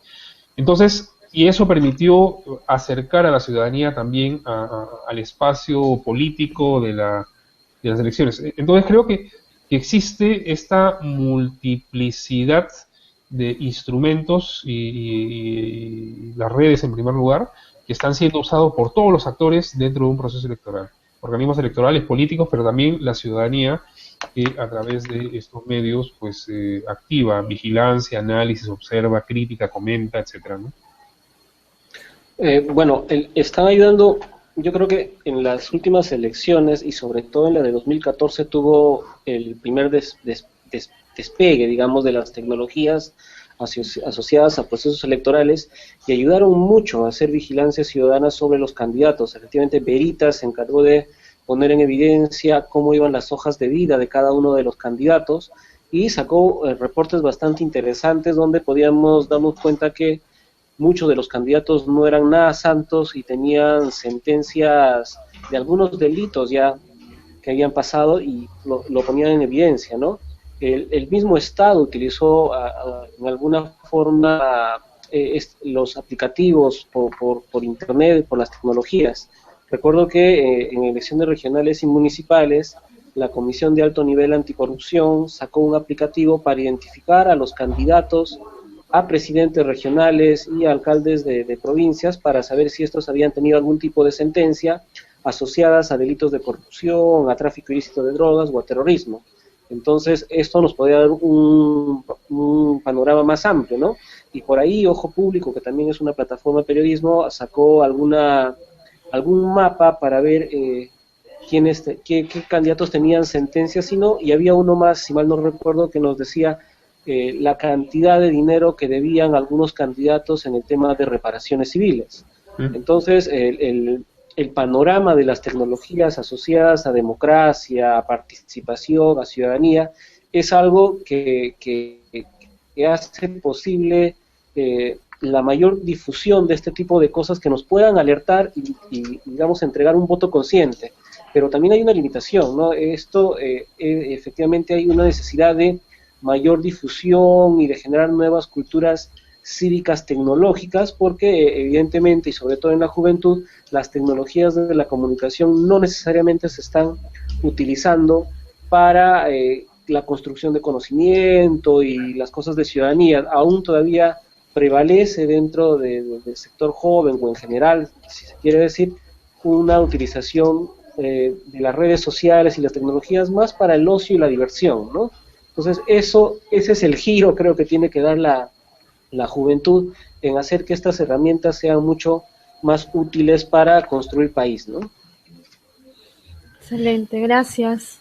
Entonces, y eso permitió acercar a la ciudadanía también al espacio político de las elecciones. Entonces creo que existe esta multiplicidad de instrumentos y las redes en primer lugar que están siendo usados por todos los actores dentro de un proceso electoral, organismos electorales, políticos, pero también la ciudadanía que a través de estos medios pues activa vigilancia, análisis, observa, crítica, comenta, etcétera, ¿no? Bueno, están ayudando. Yo creo que en las últimas elecciones y sobre todo en la de 2014 tuvo el primer despegue, digamos, de las tecnologías asociadas a procesos electorales y ayudaron mucho a hacer vigilancia ciudadana sobre los candidatos. Efectivamente, Verita se encargó de poner en evidencia cómo iban las hojas de vida de cada uno de los candidatos y sacó reportes bastante interesantes donde podíamos darnos cuenta que muchos de los candidatos no eran nada santos y tenían sentencias de algunos delitos ya que habían pasado y lo ponían en evidencia, ¿no? El mismo Estado utilizó en alguna forma los aplicativos por Internet, por las tecnologías. Recuerdo que en elecciones regionales y municipales, la Comisión de Alto Nivel Anticorrupción sacó un aplicativo para identificar a los candidatos a presidentes regionales y a alcaldes de provincias para saber si estos habían tenido algún tipo de sentencia asociadas a delitos de corrupción, a tráfico ilícito de drogas o a terrorismo. Entonces, esto nos podría dar un panorama más amplio, ¿no? Y por ahí, Ojo Público, que también es una plataforma de periodismo, sacó algún mapa para ver qué candidatos tenían sentencias y no, y había uno más, si mal no recuerdo, que nos decía la cantidad de dinero que debían algunos candidatos en el tema de reparaciones civiles. Entonces, el panorama de las tecnologías asociadas a democracia, a participación, a ciudadanía, es algo que hace posible la mayor difusión de este tipo de cosas que nos puedan alertar y digamos, entregar un voto consciente. Pero también hay una limitación, ¿no? Esto, efectivamente, hay una necesidad de mayor difusión y de generar nuevas culturas cívicas tecnológicas, porque evidentemente, y sobre todo en la juventud, las tecnologías de la comunicación no necesariamente se están utilizando para la construcción de conocimiento y las cosas de ciudadanía. Aún todavía prevalece dentro del sector joven o en general, si se quiere decir, una utilización de las redes sociales y las tecnologías más para el ocio y la diversión, ¿no? Entonces, ese es el giro, creo, que tiene que dar la juventud en hacer que estas herramientas sean mucho más útiles para construir país, ¿no? Excelente, gracias.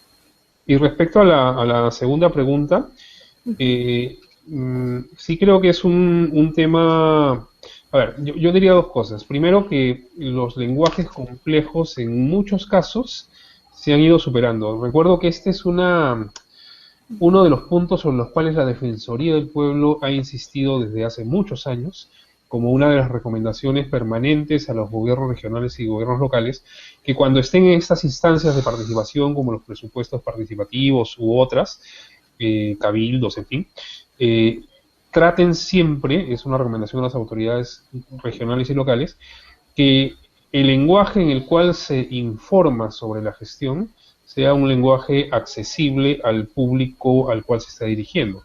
Y respecto a la segunda pregunta, sí creo que es un tema. A ver, yo diría dos cosas. Primero, que los lenguajes complejos en muchos casos se han ido superando. Recuerdo que este es uno de los puntos sobre los cuales la Defensoría del Pueblo ha insistido desde hace muchos años, como una de las recomendaciones permanentes a los gobiernos regionales y gobiernos locales, que cuando estén en estas instancias de participación, como los presupuestos participativos u otras, cabildos, en fin, traten siempre, es una recomendación a las autoridades regionales y locales, que el lenguaje en el cual se informa sobre la gestión sea un lenguaje accesible al público al cual se está dirigiendo.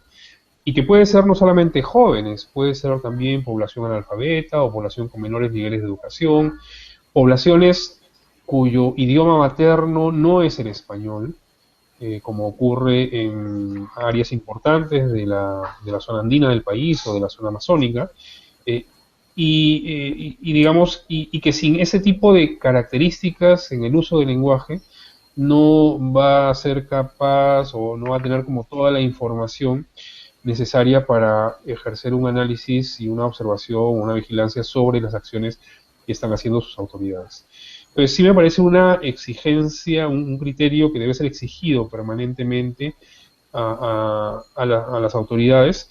Y que puede ser no solamente jóvenes, puede ser también población analfabeta o población con menores niveles de educación, poblaciones cuyo idioma materno no es el español, como ocurre en áreas importantes de la zona andina del país o de la zona amazónica, digamos, que sin ese tipo de características en el uso del lenguaje no va a ser capaz o no va a tener como toda la información necesaria para ejercer un análisis y una observación o una vigilancia sobre las acciones que están haciendo sus autoridades. Entonces sí me parece una exigencia, un criterio que debe ser exigido permanentemente a las autoridades,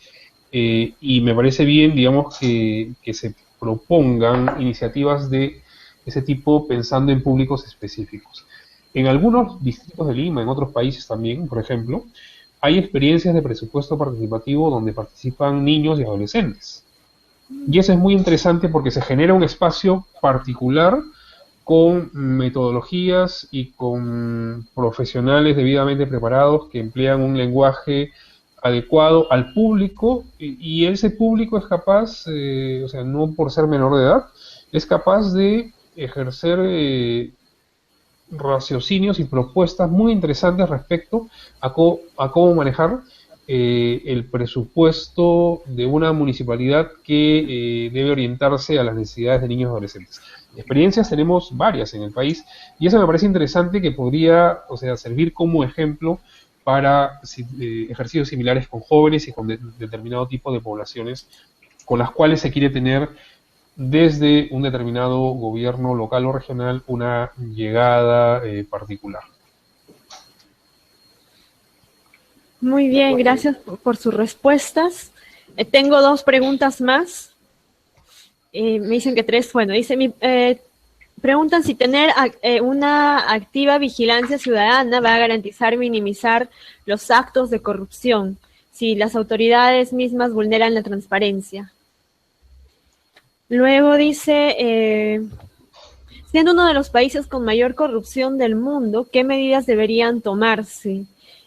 y me parece bien, digamos, que se propongan iniciativas de ese tipo pensando en públicos específicos. En algunos distritos de Lima, en otros países también, por ejemplo, hay experiencias de presupuesto participativo donde participan niños y adolescentes. Y eso es muy interesante porque se genera un espacio particular con metodologías y con profesionales debidamente preparados que emplean un lenguaje adecuado al público, y ese público es capaz, o sea, no por ser menor de edad, es capaz de ejercer raciocinios y propuestas muy interesantes respecto a cómo manejar el presupuesto de una municipalidad que debe orientarse a las necesidades de niños y adolescentes. Experiencias tenemos varias en el país, y eso me parece interesante, que podría, o sea, servir como ejemplo para ejercicios similares con jóvenes y con determinado tipo de poblaciones con las cuales se quiere tener desde un determinado gobierno local o regional una llegada particular. Muy bien, gracias por sus respuestas. Tengo dos preguntas más. Me dicen que tres. Bueno, preguntan si tener una activa vigilancia ciudadana va a garantizar minimizar los actos de corrupción, si las autoridades mismas vulneran la transparencia. Luego dice, siendo uno de los países con mayor corrupción del mundo, ¿qué medidas deberían tomarse?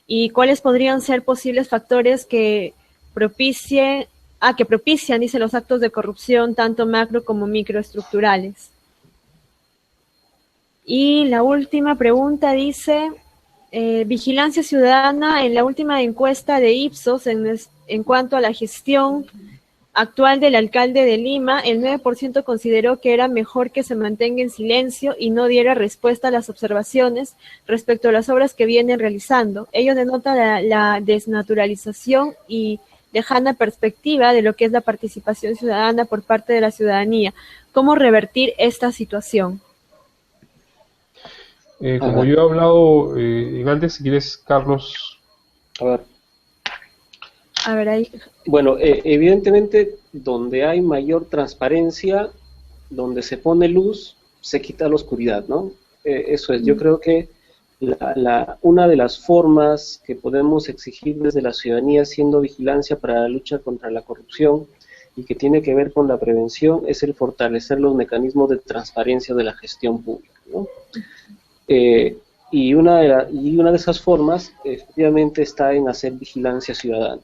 ¿Y cuáles podrían ser posibles factores que propician, dice, los actos de corrupción, tanto macro como microestructurales? Y la última pregunta dice, vigilancia ciudadana en la última encuesta de Ipsos en cuanto a la gestión actual del alcalde de Lima, el 9% consideró que era mejor que se mantenga en silencio y no diera respuesta a las observaciones respecto a las obras que vienen realizando. Ello denota la desnaturalización y lejana perspectiva de lo que es la participación ciudadana por parte de la ciudadanía. ¿Cómo revertir esta situación? Como yo he hablado antes, si quieres, Carlos. A ver, ahí. Bueno, evidentemente, donde hay mayor transparencia, donde se pone luz, se quita la oscuridad, ¿no? Eso es, yo creo que una de las formas que podemos exigir desde la ciudadanía haciendo vigilancia para la lucha contra la corrupción y que tiene que ver con la prevención es el fortalecer los mecanismos de transparencia de la gestión pública, ¿no? Y una de esas formas efectivamente está en hacer vigilancia ciudadana.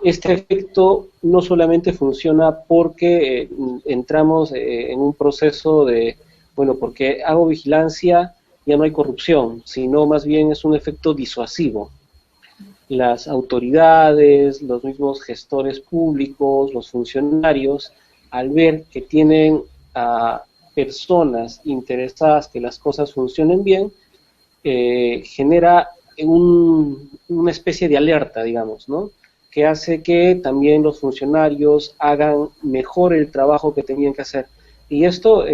Este efecto no solamente funciona porque entramos en un proceso de, bueno, porque hago vigilancia ya no hay corrupción, sino más bien es un efecto disuasivo. Las autoridades, los mismos gestores públicos, los funcionarios, al ver que tienen a personas interesadas que las cosas funcionen bien, genera una especie de alerta, digamos, ¿no? Que hace que también los funcionarios hagan mejor el trabajo que tenían que hacer. Y esto,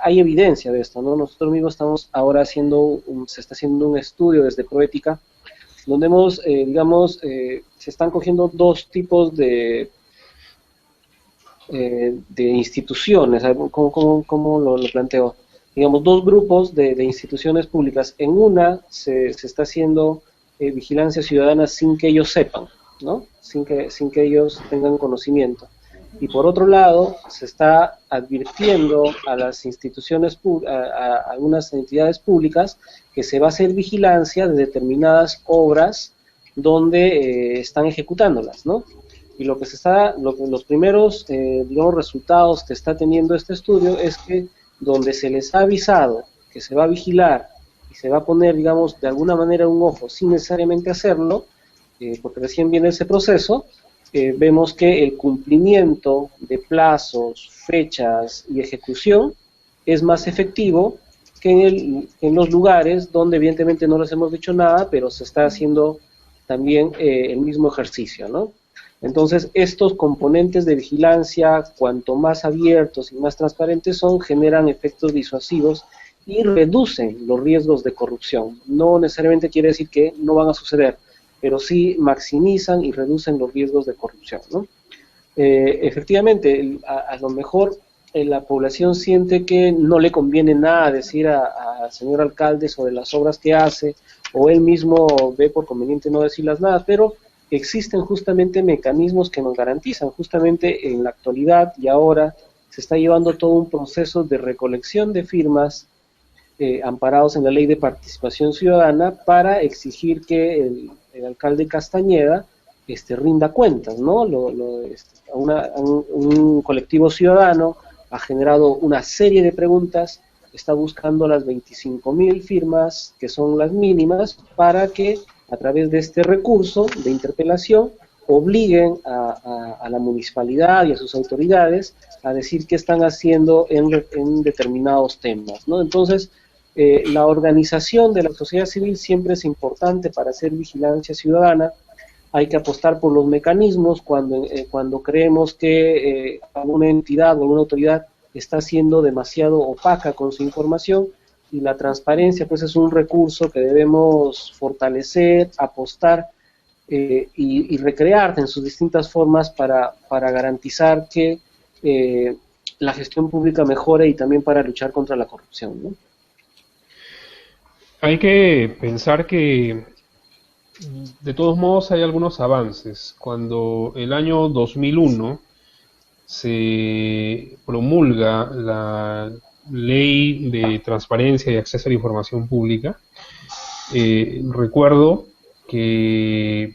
hay evidencia de esto, ¿no? Nosotros mismos estamos ahora se está haciendo un estudio desde Proética, donde hemos, se están cogiendo dos tipos de instituciones, ¿cómo lo planteo? Digamos, dos grupos de instituciones públicas. En una se está haciendo vigilancia ciudadana sin que ellos sepan, ¿no? Sin que ellos tengan conocimiento. Y por otro lado, se está advirtiendo a las instituciones, a algunas entidades públicas, que se va a hacer vigilancia de determinadas obras donde están ejecutándolas, ¿no? Y los primeros, resultados que está teniendo este estudio es que donde se les ha avisado que se va a vigilar y se va a poner, digamos, de alguna manera un ojo sin necesariamente hacerlo, porque recién viene ese proceso, vemos que el cumplimiento de plazos, fechas y ejecución es más efectivo que en los lugares donde evidentemente no les hemos dicho nada, pero se está haciendo también el mismo ejercicio, ¿no? Entonces, estos componentes de vigilancia, cuanto más abiertos y más transparentes son, generan efectos disuasivos y reducen los riesgos de corrupción. No necesariamente quiere decir que no van a suceder, pero sí maximizan y reducen los riesgos de corrupción, ¿no? Efectivamente, a lo mejor la población siente que no le conviene nada decir al señor alcalde sobre las obras que hace, o él mismo ve por conveniente no decirlas nada, pero existen justamente mecanismos que nos garantizan. Justamente en la actualidad y ahora se está llevando todo un proceso de recolección de firmas amparados en la Ley de Participación Ciudadana para exigir que el alcalde Castañeda rinda cuentas, ¿no? Un colectivo ciudadano ha generado una serie de preguntas, está buscando las 25.000 firmas, que son las mínimas, para que a través de este recurso de interpelación obliguen a la municipalidad y a sus autoridades a decir qué están haciendo en determinados temas, ¿no? Entonces, la organización de la sociedad civil siempre es importante para hacer vigilancia ciudadana. Hay que apostar por los mecanismos cuando creemos que alguna entidad o alguna autoridad está siendo demasiado opaca con su información, y la transparencia pues es un recurso que debemos fortalecer, apostar y recrear en sus distintas formas para garantizar que la gestión pública mejore y también para luchar contra la corrupción, ¿no? Hay que pensar que de todos modos hay algunos avances. Cuando el año 2001 se promulga la Ley de Transparencia y Acceso a la Información Pública, recuerdo que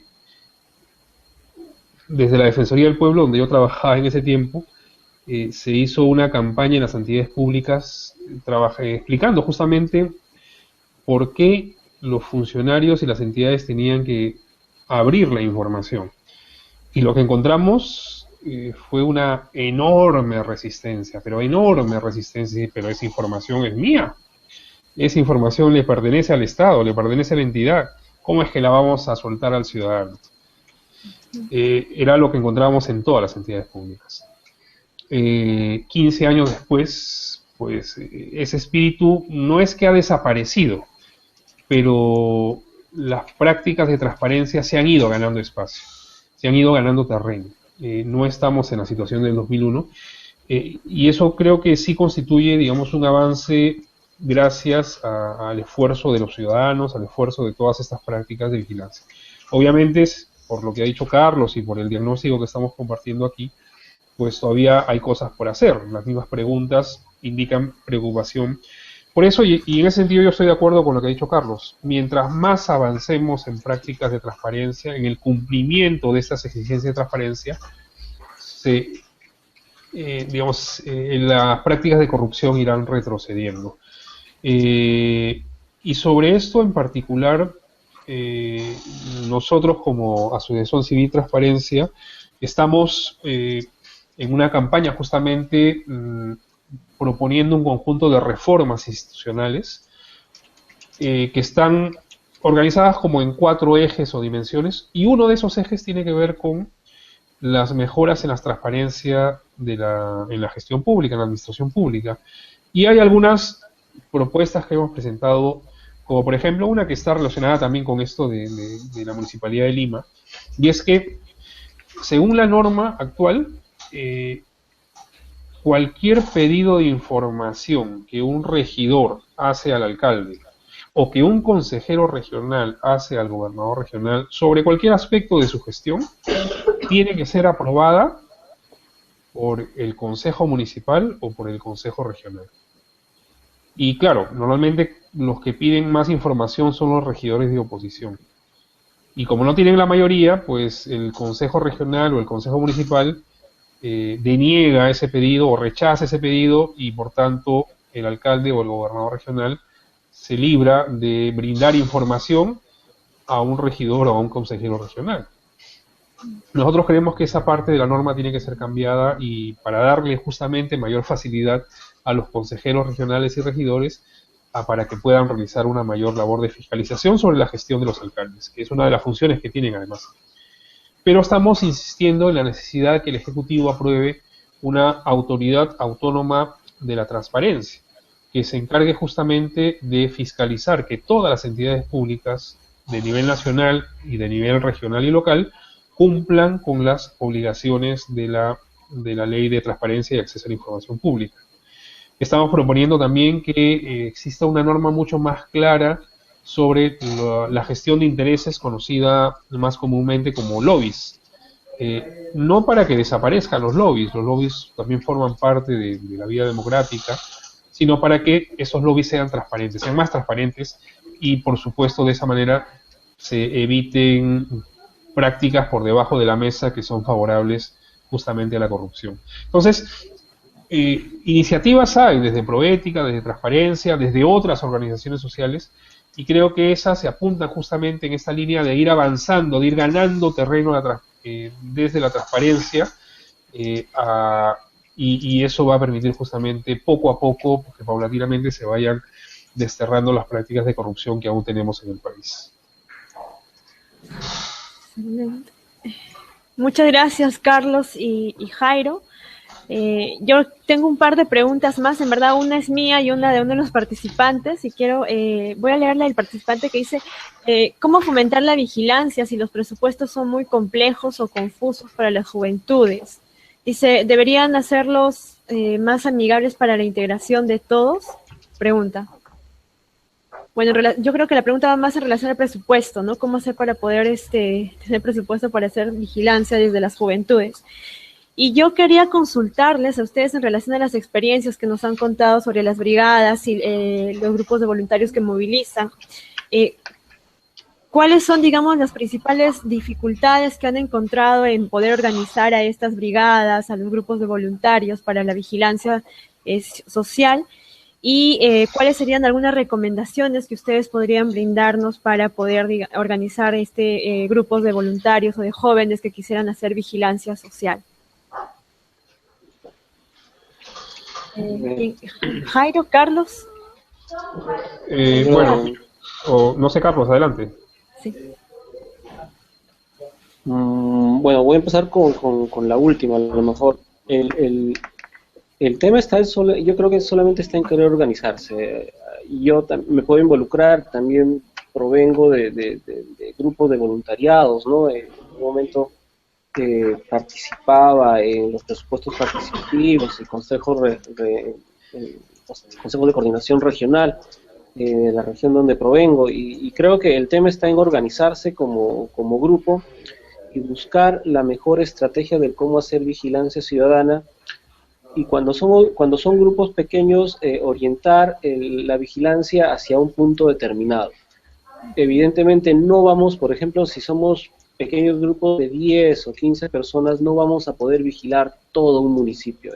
desde la Defensoría del Pueblo, donde yo trabajaba en ese tiempo, se hizo una campaña en las entidades públicas explicando justamente por qué los funcionarios y las entidades tenían que abrir la información. Y lo que encontramos fue una enorme resistencia, pero esa información es mía. Esa información le pertenece al Estado, le pertenece a la entidad. ¿Cómo es que la vamos a soltar al ciudadano? Era lo que encontrábamos en todas las entidades públicas. 15 años después, pues ese espíritu no es que ha desaparecido, pero las prácticas de transparencia se han ido ganando espacio, se han ido ganando terreno. No estamos en la situación del 2001, y eso creo que sí constituye, digamos, un avance gracias al esfuerzo de los ciudadanos, al esfuerzo de todas estas prácticas de vigilancia. Obviamente, por lo que ha dicho Carlos y por el diagnóstico que estamos compartiendo aquí, pues todavía hay cosas por hacer. Las mismas preguntas indican preocupación. Por eso, y en ese sentido yo estoy de acuerdo con lo que ha dicho Carlos, mientras más avancemos en prácticas de transparencia, en el cumplimiento de estas exigencias de transparencia, las prácticas de corrupción irán retrocediendo. Y sobre esto en particular, nosotros como Asociación Civil Transparencia estamos en una campaña justamente proponiendo un conjunto de reformas institucionales que están organizadas como en 4 ejes o dimensiones, y uno de esos ejes tiene que ver con las mejoras en la transparencia en la gestión pública, en la administración pública. Y hay algunas propuestas que hemos presentado, como por ejemplo una que está relacionada también con esto de la Municipalidad de Lima, y es que, según la norma actual, cualquier pedido de información que un regidor hace al alcalde o que un consejero regional hace al gobernador regional sobre cualquier aspecto de su gestión, tiene que ser aprobada por el Consejo Municipal o por el Consejo Regional. Y claro, normalmente los que piden más información son los regidores de oposición. Y como no tienen la mayoría, pues el Consejo Regional o el Consejo Municipal deniega ese pedido o rechaza ese pedido, y por tanto el alcalde o el gobernador regional se libra de brindar información a un regidor o a un consejero regional. Nosotros creemos que esa parte de la norma tiene que ser cambiada, y para darle justamente mayor facilidad a los consejeros regionales y regidores para que puedan realizar una mayor labor de fiscalización sobre la gestión de los alcaldes, que es una de las funciones que tienen además. Pero estamos insistiendo en la necesidad de que el Ejecutivo apruebe una autoridad autónoma de la transparencia, que se encargue justamente de fiscalizar que todas las entidades públicas de nivel nacional y de nivel regional y local cumplan con las obligaciones de la Ley de Transparencia y Acceso a la Información Pública. Estamos proponiendo también que exista una norma mucho más clara sobre la gestión de intereses, conocida más comúnmente como lobbies. No para que desaparezcan los lobbies también forman parte de la vida democrática, sino para que esos lobbies sean transparentes, sean más transparentes, y por supuesto de esa manera se eviten prácticas por debajo de la mesa que son favorables justamente a la corrupción. Entonces, iniciativas hay desde Proética, desde Transparencia, desde otras organizaciones sociales, y creo que esas se apuntan justamente en esta línea de ir avanzando, de ir ganando terreno desde la transparencia, y eso va a permitir justamente poco a poco que paulatinamente se vayan desterrando las prácticas de corrupción que aún tenemos en el país. Muchas gracias, Carlos y Jairo. Yo tengo un par de preguntas más, en verdad una es mía y una de uno de los participantes, y voy a leerla del participante que dice: ¿cómo fomentar la vigilancia si los presupuestos son muy complejos o confusos para las juventudes? Dice, ¿deberían hacerlos más amigables para la integración de todos? Pregunta. Bueno, yo creo que la pregunta va más en relación al presupuesto, ¿no? ¿Cómo hacer para poder tener presupuesto para hacer vigilancia desde las juventudes? Y yo quería consultarles a ustedes en relación a las experiencias que nos han contado sobre las brigadas y los grupos de voluntarios que movilizan. ¿Cuáles son, digamos, las principales dificultades que han encontrado en poder organizar a estas brigadas, a los grupos de voluntarios para la vigilancia social? y cuáles serían algunas recomendaciones que ustedes podrían brindarnos para poder organizar grupos de voluntarios o de jóvenes que quisieran hacer vigilancia social. Jairo, Carlos. Bueno, no sé, Carlos, adelante. Sí. Bueno, voy a empezar con la última, a lo mejor. El tema está yo creo que solamente está en querer organizarse. Yo me puedo involucrar, también provengo de grupos de voluntariados, ¿no? En un momento participaba en los presupuestos participativos, el consejo de coordinación regional de la región donde provengo, y creo que el tema está en organizarse como grupo y buscar la mejor estrategia de cómo hacer vigilancia ciudadana, y cuando son grupos pequeños, orientar la vigilancia hacia un punto determinado. Evidentemente no vamos, por ejemplo, si somos pequeños grupos de 10 o 15 personas, no vamos a poder vigilar todo un municipio.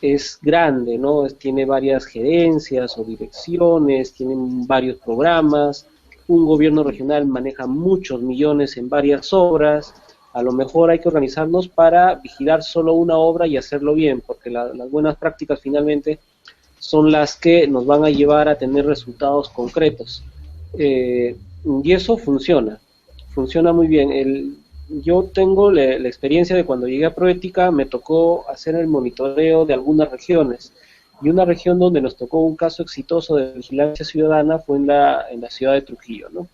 Es grande, ¿no? Tiene varias gerencias o direcciones, tienen varios programas, un gobierno regional maneja muchos millones en varias obras. A lo mejor hay que organizarnos para vigilar solo una obra y hacerlo bien, porque las buenas prácticas finalmente son las que nos van a llevar a tener resultados concretos. Y eso funciona muy bien. Yo tengo la experiencia de cuando llegué a Proética, me tocó hacer el monitoreo de algunas regiones, y una región donde nos tocó un caso exitoso de vigilancia ciudadana fue en la ciudad de Trujillo, ¿no?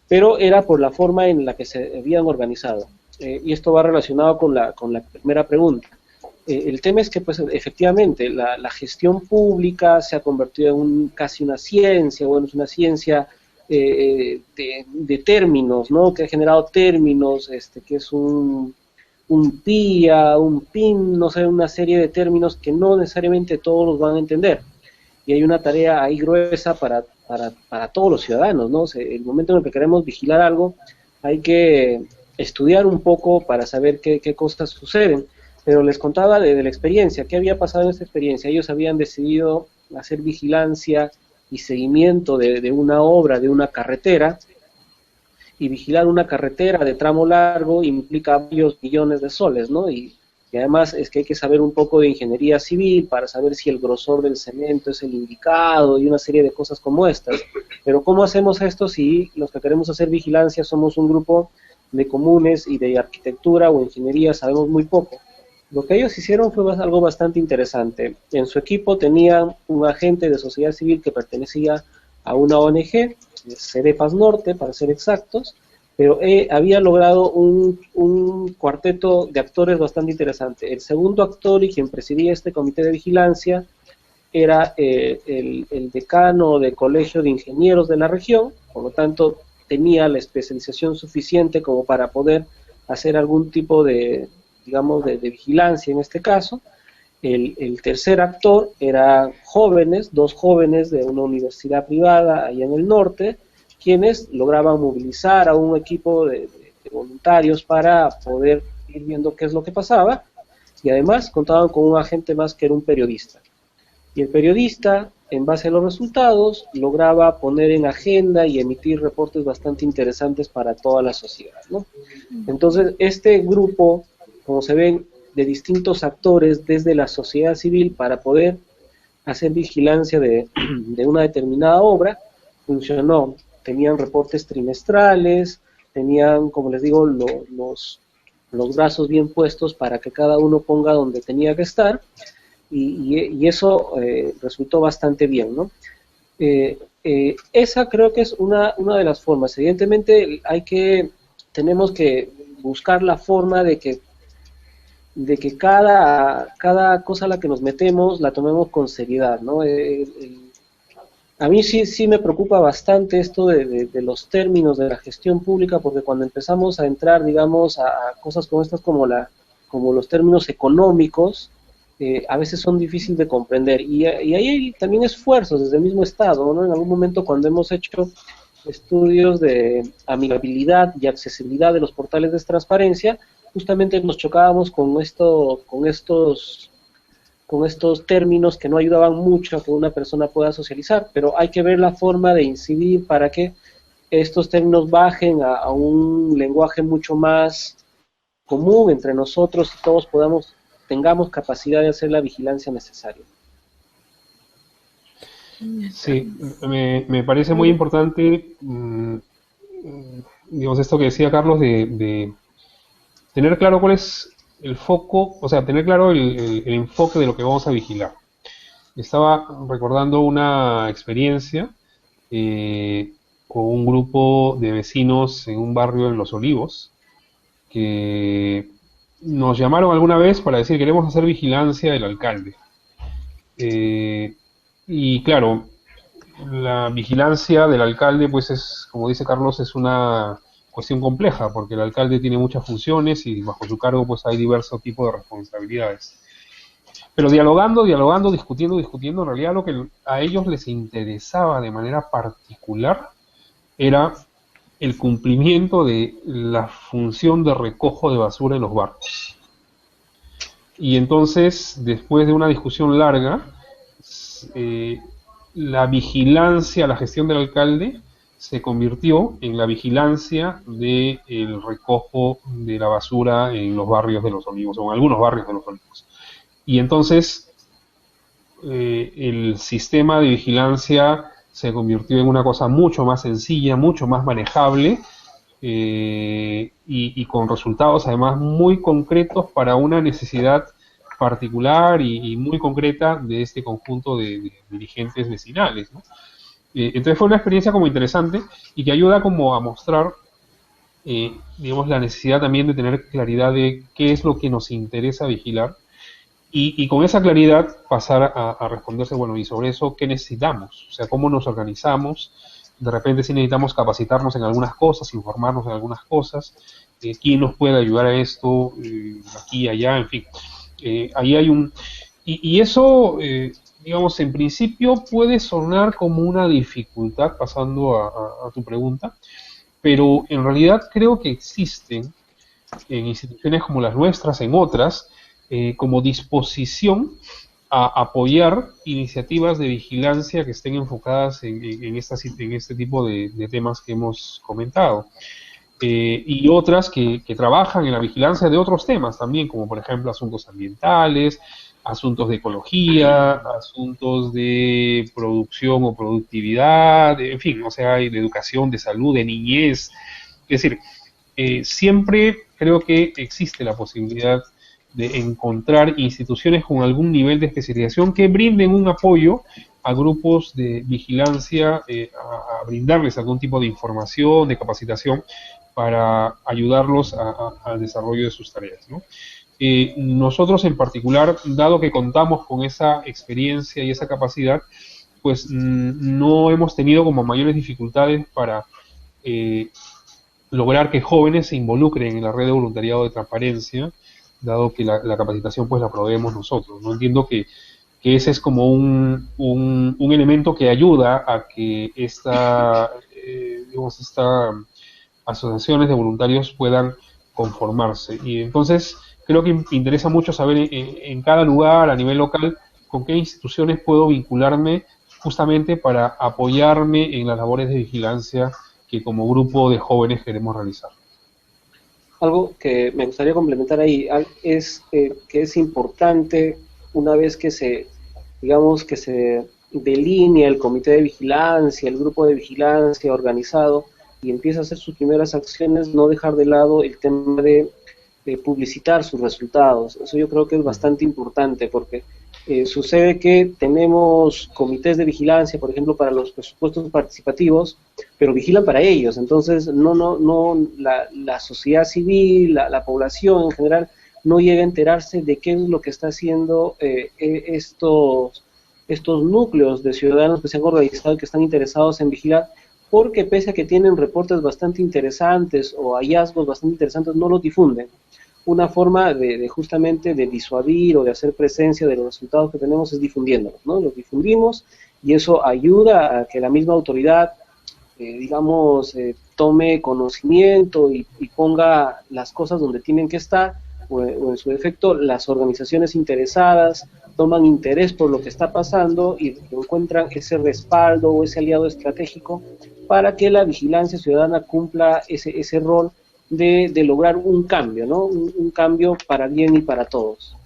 Pero era por la forma en la que se habían organizado. Y esto va relacionado con la primera pregunta. El tema es que, pues, efectivamente, la gestión pública se ha convertido en casi una ciencia, bueno, es una ciencia de términos, ¿no? Que ha generado términos, que es un PIA, un PIN, no sé, una serie de términos que no necesariamente todos los van a entender. Y hay una tarea ahí gruesa para todos los ciudadanos, ¿no? O sea, el momento en el que queremos vigilar algo, hay que estudiar un poco para saber qué cosas suceden. Pero les contaba de la experiencia, qué había pasado en esta experiencia. Ellos habían decidido hacer vigilancia y seguimiento de una obra, de una carretera, y vigilar una carretera de tramo largo implica varios millones de soles, ¿no? Y además es que hay que saber un poco de ingeniería civil para saber si el grosor del cemento es el indicado y una serie de cosas como estas. Pero ¿cómo hacemos esto si los que queremos hacer vigilancia somos un grupo de comunes y de arquitectura o ingeniería sabemos muy poco? Lo que ellos hicieron fue algo bastante interesante. En su equipo tenían un agente de sociedad civil que pertenecía a una ONG, Cedepas Norte, para ser exactos, pero había logrado un cuarteto de actores bastante interesante. El segundo actor y quien presidía este comité de vigilancia era el decano del Colegio de Ingenieros de la región, por lo tanto tenía la especialización suficiente como para poder hacer algún tipo de, digamos, de vigilancia en este caso. El tercer actor era dos jóvenes de una universidad privada allá en el norte, quienes lograban movilizar a un equipo de voluntarios para poder ir viendo qué es lo que pasaba, y además contaban con un agente más que era un periodista. Y el periodista, en base a los resultados, lograba poner en agenda y emitir reportes bastante interesantes para toda la sociedad, ¿no? Entonces, este grupo, como se ven, de distintos actores desde la sociedad civil para poder hacer vigilancia de una determinada obra, funcionó. Tenían reportes trimestrales, tenían, como les digo, los brazos bien puestos para que cada uno ponga donde tenía que estar, y eso resultó bastante bien, ¿no? Esa creo que es una de las formas. Evidentemente tenemos que buscar la forma de que cada cosa a la que nos metemos la tomemos con seriedad, ¿no? A mí sí me preocupa bastante esto de los términos de la gestión pública, porque cuando empezamos a entrar, digamos, a cosas como estas, como los términos económicos, a veces son difíciles de comprender, y ahí hay también esfuerzos desde el mismo Estado, ¿no? En algún momento, cuando hemos hecho estudios de amigabilidad y accesibilidad de los portales de transparencia, justamente nos chocábamos con estos con estos términos que no ayudaban mucho a que una persona pueda socializar, pero hay que ver la forma de incidir para que estos términos bajen a un lenguaje mucho más común entre nosotros y todos tengamos capacidad de hacer la vigilancia necesaria. Sí, me parece muy importante, digamos, esto que decía Carlos, de tener claro cuál es el foco, o sea, tener claro el enfoque de lo que vamos a vigilar. Estaba recordando una experiencia con un grupo de vecinos en un barrio en Los Olivos, que nos llamaron alguna vez para decir queremos hacer vigilancia del alcalde. Y claro, la vigilancia del alcalde, pues es, como dice Carlos, es una cuestión compleja, porque el alcalde tiene muchas funciones y bajo su cargo pues hay diversos tipos de responsabilidades. Pero dialogando, discutiendo, en realidad lo que a ellos les interesaba de manera particular era el cumplimiento de la función de recojo de basura en los barrios. Y entonces, después de una discusión larga, la vigilancia, la gestión del alcalde se convirtió en la vigilancia del recojo de la basura en los barrios de Los Olivos, o en algunos barrios de Los Olivos. Y entonces el sistema de vigilancia se convirtió en una cosa mucho más sencilla, mucho más manejable, y con resultados además muy concretos para una necesidad particular y muy concreta de este conjunto de dirigentes vecinales, ¿no? Entonces fue una experiencia como interesante y que ayuda como a mostrar, digamos, la necesidad también de tener claridad de qué es lo que nos interesa vigilar y con esa claridad pasar a responderse, bueno, y sobre eso, ¿qué necesitamos? O sea, ¿cómo nos organizamos? De repente si necesitamos capacitarnos en algunas cosas, informarnos en algunas cosas, ¿quién nos puede ayudar a esto? Aquí y allá, en fin. Ahí hay un... Y eso, digamos, en principio puede sonar como una dificultad, pasando a tu pregunta, pero en realidad creo que existen en instituciones como las nuestras, en otras, como disposición a apoyar iniciativas de vigilancia que estén enfocadas en este tipo de temas que hemos comentado. Y otras que trabajan en la vigilancia de otros temas también, como por ejemplo asuntos ambientales, asuntos de ecología, asuntos de producción o productividad, en fin, o sea, de educación, de salud, de niñez. Es decir, siempre creo que existe la posibilidad de encontrar instituciones con algún nivel de especialización que brinden un apoyo a grupos de vigilancia, a brindarles algún tipo de información, de capacitación, para ayudarlos al desarrollo de sus tareas, ¿no? Nosotros en particular, dado que contamos con esa experiencia y esa capacidad, pues no hemos tenido como mayores dificultades para lograr que jóvenes se involucren en la red de voluntariado de transparencia, dado que la capacitación pues la proveemos nosotros. No entiendo que ese es como un elemento que ayuda a que estas asociaciones de voluntarios puedan conformarse. Y entonces creo que interesa mucho saber en cada lugar, a nivel local, con qué instituciones puedo vincularme justamente para apoyarme en las labores de vigilancia que como grupo de jóvenes queremos realizar. Algo que me gustaría complementar ahí es que es importante, una vez que se delinea el comité de vigilancia, el grupo de vigilancia organizado y empieza a hacer sus primeras acciones, no dejar de lado el tema de publicitar sus resultados. Eso yo creo que es bastante importante, porque sucede que tenemos comités de vigilancia, por ejemplo, para los presupuestos participativos, pero vigilan para ellos. Entonces, la sociedad civil, la población en general, no llega a enterarse de qué es lo que está haciendo estos núcleos de ciudadanos que se han organizado y que están interesados en vigilar, porque pese a que tienen reportes bastante interesantes o hallazgos bastante interesantes, no los difunden. Una forma de justamente de disuadir o de hacer presencia de los resultados que tenemos es difundiéndolos, ¿no? Los difundimos y eso ayuda a que la misma autoridad, tome conocimiento y ponga las cosas donde tienen que estar, o en su defecto, las organizaciones interesadas toman interés por lo que está pasando y encuentran ese respaldo o ese aliado estratégico para que la vigilancia ciudadana cumpla ese rol de lograr un cambio, ¿no? Un cambio para bien y para todos.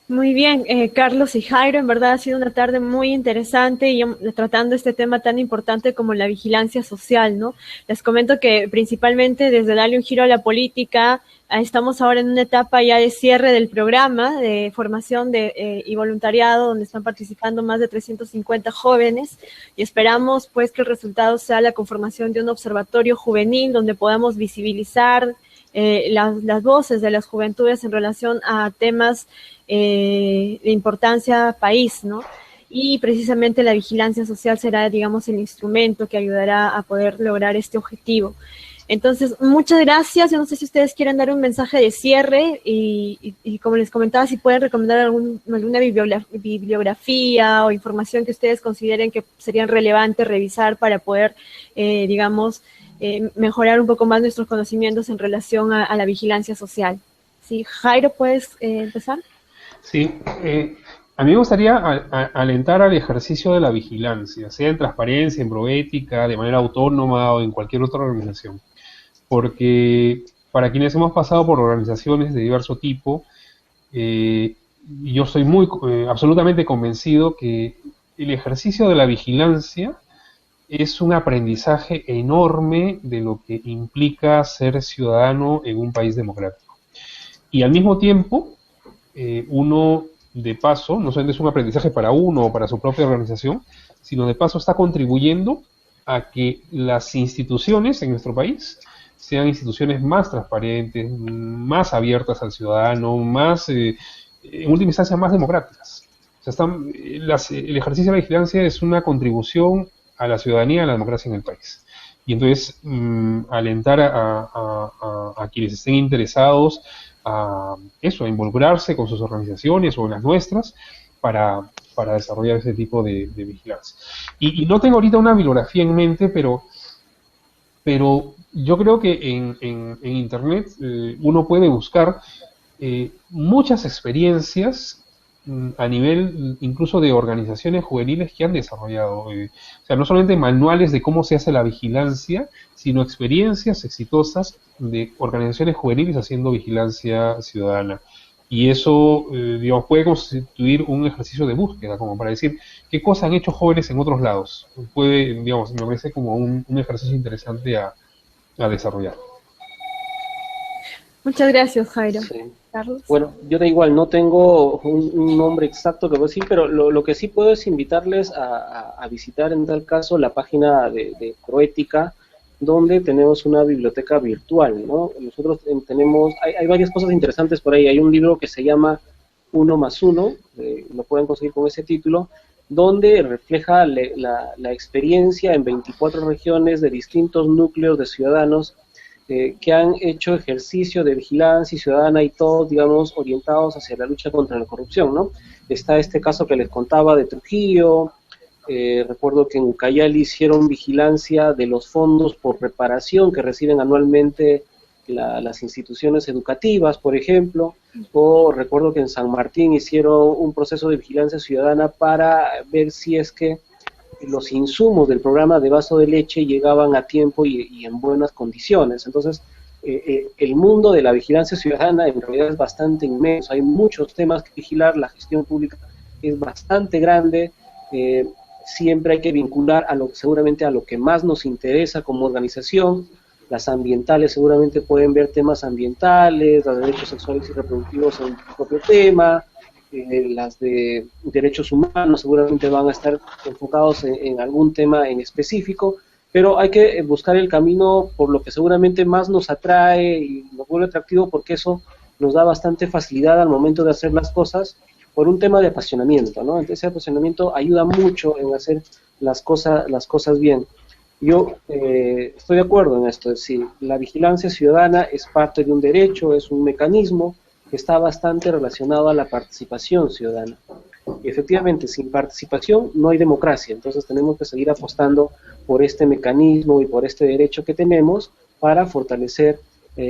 Muy bien, Carlos y Jairo, en verdad ha sido una tarde muy interesante y tratando este tema tan importante como la vigilancia social, ¿no? Les comento que principalmente desde Darle un Giro a la Política estamos ahora en una etapa ya de cierre del programa de formación y voluntariado, donde están participando más de 350 jóvenes y esperamos pues que el resultado sea la conformación de un observatorio juvenil donde podamos visibilizar las voces de las juventudes en relación a temas de importancia país, ¿no? Y precisamente la vigilancia social será, digamos, el instrumento que ayudará a poder lograr este objetivo. Entonces, muchas gracias. Yo no sé si ustedes quieren dar un mensaje de cierre y como les comentaba, si pueden recomendar alguna bibliografía o información que ustedes consideren que serían relevantes revisar para poder, digamos, mejorar un poco más nuestros conocimientos en relación a la vigilancia social. Sí, Jairo, ¿puedes empezar? Sí, a mí me gustaría alentar al ejercicio de la vigilancia, sea en transparencia, en proética, de manera autónoma o en cualquier otra organización. Porque para quienes hemos pasado por organizaciones de diverso tipo, yo soy absolutamente convencido que el ejercicio de la vigilancia es un aprendizaje enorme de lo que implica ser ciudadano en un país democrático. Y al mismo tiempo, uno de paso, no solamente es un aprendizaje para uno o para su propia organización, sino de paso está contribuyendo a que las instituciones en nuestro país sean instituciones más transparentes, más abiertas al ciudadano, en última instancia, más democráticas. O sea, el ejercicio de la vigilancia es una contribución a la ciudadanía y a la democracia en el país. Y entonces, alentar a quienes estén interesados a involucrarse con sus organizaciones o en las nuestras para desarrollar ese tipo de vigilancia. Y no tengo ahorita una bibliografía en mente, pero yo creo que en Internet uno puede buscar muchas experiencias a nivel incluso de organizaciones juveniles que han desarrollado, o sea, no solamente manuales de cómo se hace la vigilancia, sino experiencias exitosas de organizaciones juveniles haciendo vigilancia ciudadana. Y eso, digamos, puede constituir un ejercicio de búsqueda, como para decir qué cosas han hecho jóvenes en otros lados. Digamos, me parece como un ejercicio interesante a desarrollar. Muchas gracias, Jairo. Sí. Carlos. Bueno, yo da igual, no tengo un nombre exacto que puedo decir, pero lo que sí puedo es invitarles a visitar en tal caso la página de Proética, donde tenemos una biblioteca virtual, ¿no? Nosotros tenemos, hay varias cosas interesantes por ahí. Hay un libro que se llama 1+1, lo pueden conseguir con ese título, donde refleja la experiencia en 24 regiones de distintos núcleos de ciudadanos que han hecho ejercicio de vigilancia ciudadana y todos, digamos, orientados hacia la lucha contra la corrupción, ¿no? Está este caso que les contaba de Trujillo. Recuerdo que en Ucayali hicieron vigilancia de los fondos por reparación que reciben anualmente las instituciones educativas, por ejemplo, o recuerdo que en San Martín hicieron un proceso de vigilancia ciudadana para ver si es que los insumos del programa de vaso de leche llegaban a tiempo y en buenas condiciones. Entonces, el mundo de la vigilancia ciudadana en realidad es bastante inmenso, hay muchos temas que vigilar, la gestión pública es bastante grande, siempre hay que vincular seguramente a lo que más nos interesa como organización. Las ambientales seguramente pueden ver temas ambientales, los derechos sexuales y reproductivos en su propio tema, las de derechos humanos seguramente van a estar enfocados en algún tema en específico, pero hay que buscar el camino por lo que seguramente más nos atrae y nos vuelve atractivo, porque eso nos da bastante facilidad al momento de hacer las cosas, por un tema de apasionamiento, ¿no? Entonces ese apasionamiento ayuda mucho en hacer las cosas bien. Yo estoy de acuerdo en esto, es decir, la vigilancia ciudadana es parte de un derecho, es un mecanismo que está bastante relacionado a la participación ciudadana. Y efectivamente, sin participación no hay democracia, entonces tenemos que seguir apostando por este mecanismo y por este derecho que tenemos para fortalecer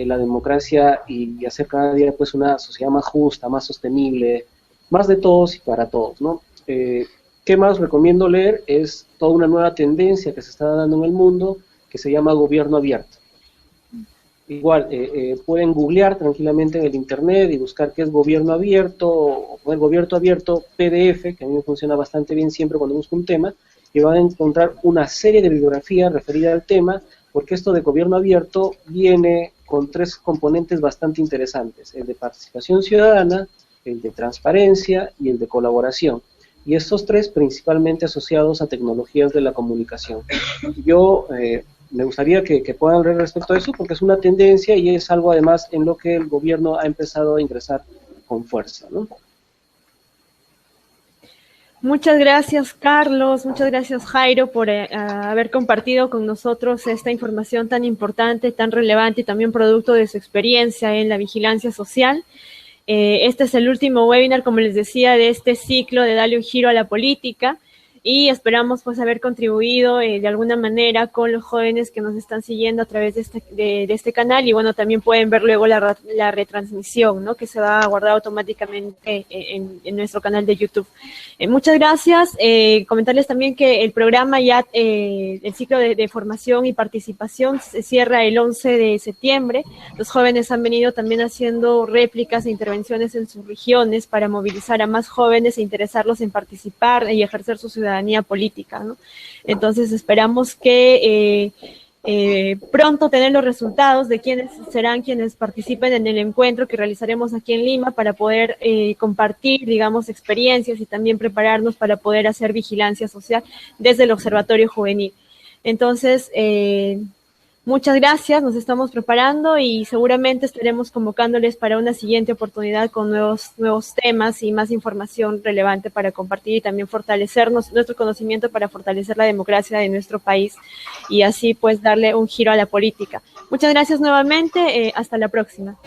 la democracia y hacer cada día pues una sociedad más justa, más sostenible, más de todos y para todos, ¿no? ¿Qué más recomiendo leer? Es toda una nueva tendencia que se está dando en el mundo que se llama gobierno abierto. Igual, pueden googlear tranquilamente en el internet y buscar qué es gobierno abierto, o poner gobierno abierto PDF, que a mí me funciona bastante bien siempre cuando busco un tema, y van a encontrar una serie de bibliografía referida al tema, porque esto de gobierno abierto viene con 3 componentes bastante interesantes: el de participación ciudadana, el de transparencia y el de colaboración. Y estos 3 principalmente asociados a tecnologías de la comunicación. Yo me gustaría que puedan leer respecto a eso, porque es una tendencia y es algo además en lo que el gobierno ha empezado a ingresar con fuerza, ¿no? Muchas gracias, Carlos. Muchas gracias, Jairo, por haber compartido con nosotros esta información tan importante, tan relevante y también producto de su experiencia en la vigilancia social. Este es el último webinar, como les decía, de este ciclo de Darle un Giro a la Política, y esperamos pues haber contribuido de alguna manera con los jóvenes que nos están siguiendo a través de este canal, y bueno, también pueden ver luego la retransmisión, ¿no?, que se va a guardar automáticamente en nuestro canal de YouTube. Muchas gracias. Comentarles también que el programa ya, el ciclo de formación y participación se cierra el 11 de septiembre. Los jóvenes han venido también haciendo réplicas e intervenciones en sus regiones para movilizar a más jóvenes e interesarlos en participar y ejercer su ciudadanía política, ¿no? Entonces esperamos que pronto tener los resultados de quiénes serán quienes participen en el encuentro que realizaremos aquí en Lima, para poder compartir, digamos, experiencias y también prepararnos para poder hacer vigilancia social desde el Observatorio Juvenil. Entonces, muchas gracias, nos estamos preparando y seguramente estaremos convocándoles para una siguiente oportunidad con nuevos temas y más información relevante para compartir y también fortalecernos nuestro conocimiento para fortalecer la democracia de nuestro país y así pues darle un giro a la política. Muchas gracias nuevamente, hasta la próxima.